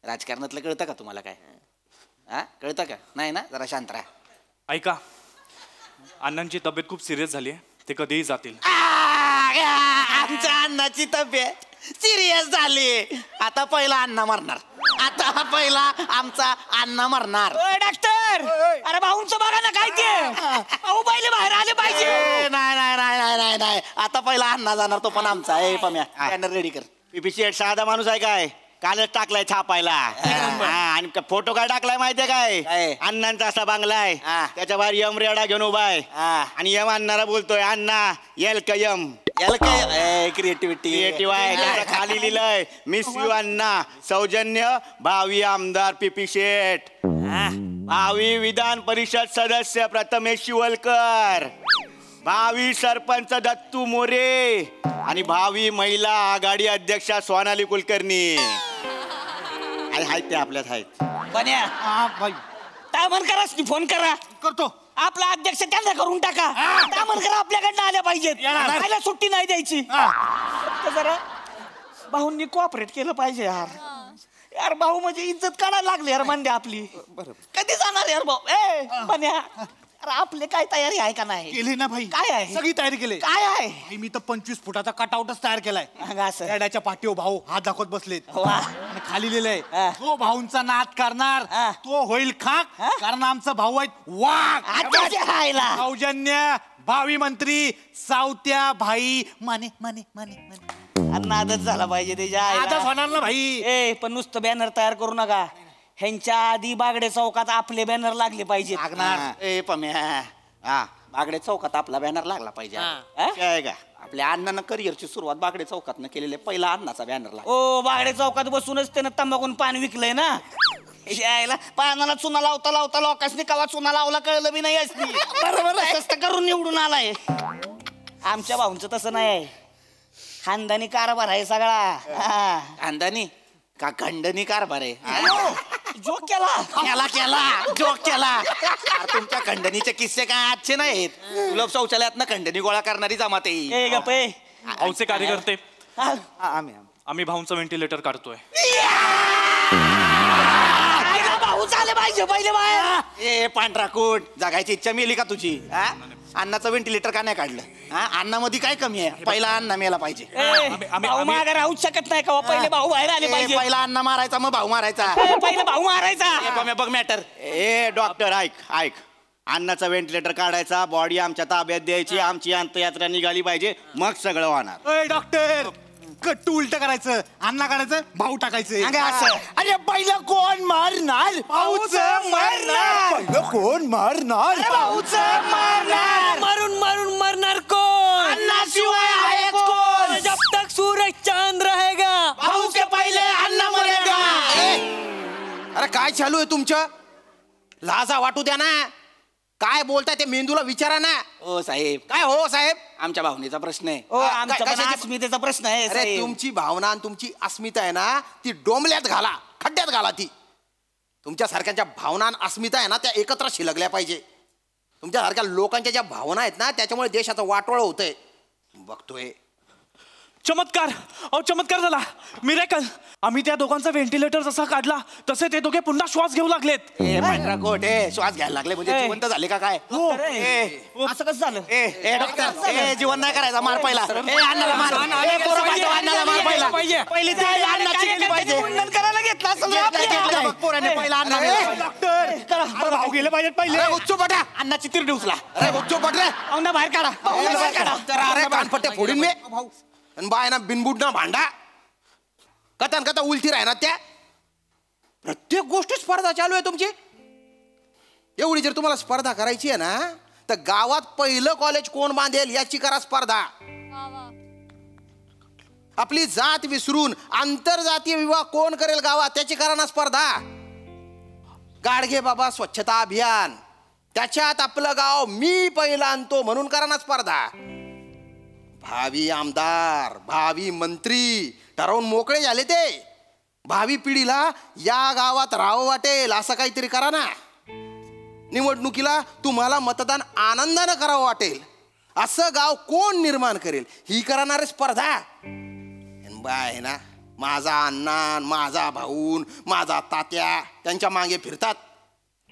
राजकारणातलं कळतं का तुम्हाला काय कळतं का नाही ना जरा शांत राहा ऐका अण्णांची तब्येत खूप सिरियस झाली आहे ते कधीही जातील आमच्या अण्णाची तब्येत सिरियस झाली आता पहिला अण्णा मरणार आता पहिला आमचा अण्णा मरणार डॉक्टर अरे भाऊंचं बघा ना काय ते भाऊ पहिले बाहेर नाही आता पहिला अण्णा जाणार तो पण आमचा आहे पम्या बॅनर रेडी कर. पीपी शेठ साधा माणूस आहे काय कालच टाकलाय छापायला आणि फोटो काय टाकलाय माहितीये काय अण्णांचा असा बांगला आहे त्याच्या बाहेर यम रेडा घेऊन उभा आहे आणि यम अण्णाला बोलतोय अण्णा येल का यम क्रिएटिव्हिटी क्रिएटिव्ह आहे त्याच्या खाली लिहिलंय मिस यू अण्णा सौजन्य भावी आमदार पीपी शेठ भावी विधान परिषद सदस्य प्रथमेश शिवलकर भावी सरपंच दत्तू मोरे आणि भावी महिला आघाडी अध्यक्षा सोनाली कुलकर्णी आहेत ते आपल्यात आहेत. बन्या तामन करा फोन करा करतो आपला अध्यक्ष त्यांना करून टाका तामन करा आपल्याकडनं आल्या पाहिजेत खायला सुट्टी नाही द्यायची फक्त जरा भाऊंनी कोऑपरेट केलं पाहिजे यार भाऊ म्हणजे इज्जत काढायला लागली यार म्हणजे आपली कधी जाणार यार भाऊ ए बन्या अरे आपले काय तयारी आहे का नाही केली ना भाई काय आहे सगळी तयारी केली काय आहे मी तर 25 फुटाचा कटआउटच तयार केलाय रेड्याच्या पाठीवर भाऊ हात दाखवत बसलेत आणि खाली लिहिलंय तो भाऊंचा नाद करणार तो होईल खाक कारण आमचा भाऊ आहेत वाघ सौजन्य भावी मंत्री सावत्या भाई माने माने माने माने नादच झाला पाहिजे त्याच्या आदच होणार ना भाई ए पण नुसतं बॅनर तयार करू नका ह्यांच्या आधी बागडे चौकात आपले बॅनर लागले पाहिजे ए पम्या बागडे चौकात आपला बॅनर लागला पाहिजे काय का आपल्या अण्णानं करिअरची सुरुवात बागडे चौकातनं केलेली पहिला अण्णाचा बॅनर लागला. ओ बागडे चौकात बसूनच त्यानं तंबाखून पान विकलंय ना यायला पानाला चुना लावता लावता लोकांनी कवा चुना लावला कळलं बी नाही असती बरोबर स्वस्त करून निवडून आलाय. आमच्या भाऊंचं तसं नाही खानदानी कारभार आहे सगळा खानदानी का खंडणी कारभार आहे जोक केला जोक केला तुमच्या खंडणीचे किस्से काय आजचे नाहीत तुला शौचालयातनं खंडणी गोळा करणारी जमात आहे. भाऊचे कार्यकर्ते आम्ही भाऊंचं व्हेंटिलेटर काढतोय भाऊ झाले पाहिजे पहिले बाहेर ए पांढरा कोट जगायची इच्छा मिली का तुझी अन्नाचं व्हेंटिलेटर का नाही काढलं अन्नामध्ये काय कमी आहे पहिला अण्णा मेला पाहिजे भाऊ मागे राहूच शकत नाही का पहिले भाऊ बाहेर आले पाहिजे पहिला अण्णा मारायचा मग भाऊ मारायचा पहिले भाऊ मारायचा बघ मॅटर ए डॉक्टर ऐक अन्नाचा व्हेंटिलेटर काढायचा बॉडी आमच्या ताब्यात द्यायची आमची अंत्ययात्रा निघाली पाहिजे मग सगळं होणार. डॉक्टर कट्टू उलट करायचं अण्णा काढायचं भाऊ टाकायचं अरे पहिलं कोण मारणार भाऊच मारणार पहिलं कोण मारणार भाऊच मारणार मारून मारून मरणार कोण अन्नाशिवाय आहे कोण जब तक सूरज चांद रहेगा भाऊ के पहिले अण्णा मरेगा. अरे काय चालू आहे तुमचं लाजा वाटू द्या ना काय बोलताय ते मेंदूला विचारा ना. ओ साहेब काय हो साहेब आमच्या भावनेचा प्रश्न आहे अस्मितेचा प्रश्न आहे. अरे तुमची भावना आणि तुमची अस्मिता आहे ना ती डोंबल्यात घाला खड्ड्यात घाला ती तुमच्या सारख्यांच्या भावना आणि अस्मिता आहे ना त्या एकत्र शिलगल्या पाहिजे. तुमच्यासारख्या लोकांच्या ज्या भावना आहेत ना त्याच्यामुळे देशाचं वाटोळ होतंय बघतोय. चमत्कार झाला मिरेकल आम्ही त्या दोघांचा व्हेंटिलेटर जसा काढला तसे ते दोघे पुन्हा श्वास घेऊ लागलेत. कोट श्वास घ्यायला लागले म्हणजे जिवंत झाले का काय असं कसं झालं ए डॉक्टर जीवन नाही करायचा मार पहिला अण्णाला मार अण्णाला मार पहिला पहिली करायला घेतला पोराने पहिला अण्णा डॉक्टर भाऊ गेले पाहिजेत पहिले उच्चो पटा अण्णाची तिरडी उचला अरे उच्चो पट रे औंधा बाहेर काढा अरे कानपट्ट्या फोडून मे आणि बाय ना बिनबुड ना भांडा कथा उलटी राहणार त्या प्रत्येक गोष्टी स्पर्धा चालू आहे तुमची. एवढी जर तुम्हाला स्पर्धा करायची आहे ना तर गावात पहिलं कॉलेज कोण बांधेल याची करा स्पर्धा. आपली जात विसरून आंतरजातीय विवाह कोण करेल गावात त्याची करा ना स्पर्धा. गाडगे बाबा स्वच्छता अभियान त्याच्यात आपलं गाव मी पहिला आणतो म्हणून करा ना स्पर्धा. भावी आमदार भावी मंत्री ठरवून मोकळे झाले ते भावी पिढीला या गावात राहावं वाटेल असं काहीतरी करा ना. निवडणुकीला तुम्हाला मतदान आनंदानं करावं वाटेल असं गाव कोण निर्माण करेल ही करणारे स्पर्धा. बाय ना माझा अण्णा माझा भाऊ माझा तात्या त्यांच्या मागे फिरतात.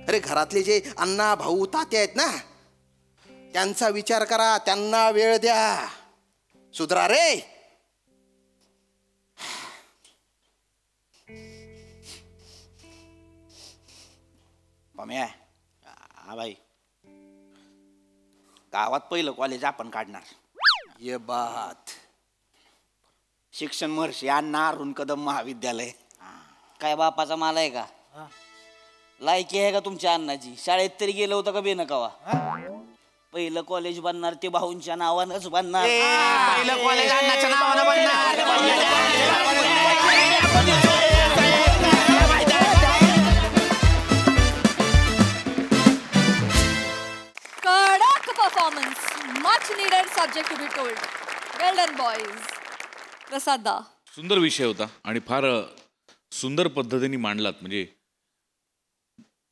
अरे घरातले जे अण्णा भाऊ तात्या आहेत ना त्यांचा विचार करा त्यांना वेळ द्या सुधरा रे. पम्या हा भाई गावात पहिलं कॉलेज आपण काढणार ये बात. शिक्षण महर्षी अण्णा अरुण कदम महाविद्यालय. काय बापाचा माल आहे का? लायकी आहे का तुमच्या अण्णाची? शाळेत तरी गेलं होतं का बेनकावा? पहिलं कॉलेज बनणार ते भाऊंच्या नावानंच बनणार. पहिलं कॉलेज अण्णाच्या नावानं बनणार. कडक performance, much needed subject to be told. Well done boys. Prasad da, सुंदर विषय होता आणि फार सुंदर पद्धतीने मांडलात. म्हणजे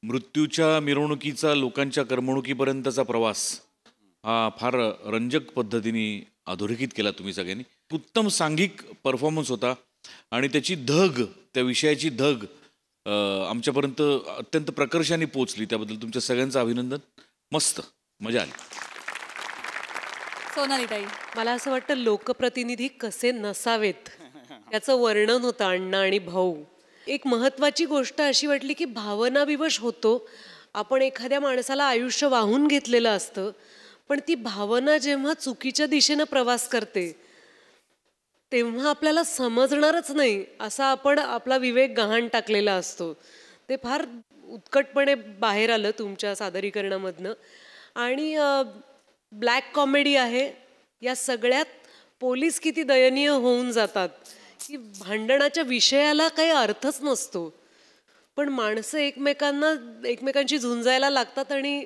मृत्यूच्या मिरवणुकीचा लोकांच्या करमणुकीपर्यंतचा प्रवास हा फार रंजक पद्धतीने अधोरेखित केला तुम्ही सगळ्यांनी. उत्तम सांघिक परफॉर्मन्स होता आणि त्याची धग, त्या विषयाची धग आमच्यापर्यंत अत्यंत प्रकर्षाने पोचली. त्याबद्दल तुमच्या सगळ्यांचं अभिनंदन. मस्त मजा आली. सोनाली ताई, मला असं वाटतं लोकप्रतिनिधी कसे नसावेत याचं वर्णन होतं अण्णा आणि भाऊ. एक महत्त्वाची गोष्ट अशी वाटली की भावनाविवश होतो आपण. एखाद्या माणसाला आयुष्य वाहून घेतलेलं असतं, पण ती भावना जेव्हा चुकीच्या दिशेनं प्रवास करते तेव्हा आपल्याला समजणारच नाही असा आपण आपला विवेक गहाण टाकलेला असतो. ते फार उत्कटपणे बाहेर आलं तुमच्या सादरीकरणामधनं. आणि ब्लॅक कॉमेडी आहे. या सगळ्यात पोलीस किती दयनीय होऊन जातात की भांडणाच्या विषयाला काही अर्थच नसतो, पण माणसं एकमेकांशी झुंजायला लागतात. आणि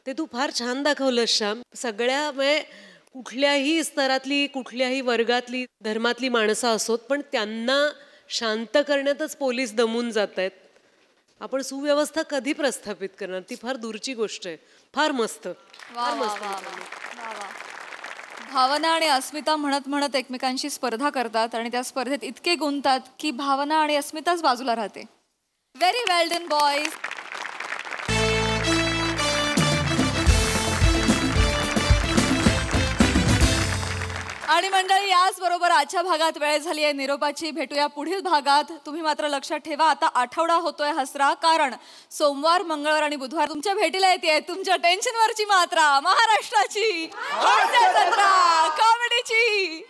ते तू फार छान दाखवलं श्याम. सगळ्या म्हणजे कुठल्याही स्तरातली, कुठल्याही वर्गातली, धर्मातली माणसं असोत, पण त्यांना शांत करण्यातच पोलीस दमून जात आहेत. आपण सुव्यवस्था कधी प्रस्थापित करणार? ती फार दूरची गोष्ट आहे. फार मस्त, फार मस्त. भावना आणि अस्मिता म्हणत म्हणत एकमेकांशी स्पर्धा करतात आणि त्या स्पर्धेत इतके गुंततात की भावना आणि अस्मिताच बाजूला राहते. व्हेरी वेल डन बॉयज. आणि मंडळी, याचबरोबर आजच्या भागात वेळ झाली आहे निरोपाची. भेटूया पुढील भागात. तुम्ही मात्र लक्षात ठेवा, आता आठवडा होतोय हसरा, कारण सोमवार, मंगळवार आणि बुधवार तुमच्या भेटीला येते तुमच्या टेन्शनवरची मात्रा, महाराष्ट्राची हास्य जत्रा, कॉमेडीची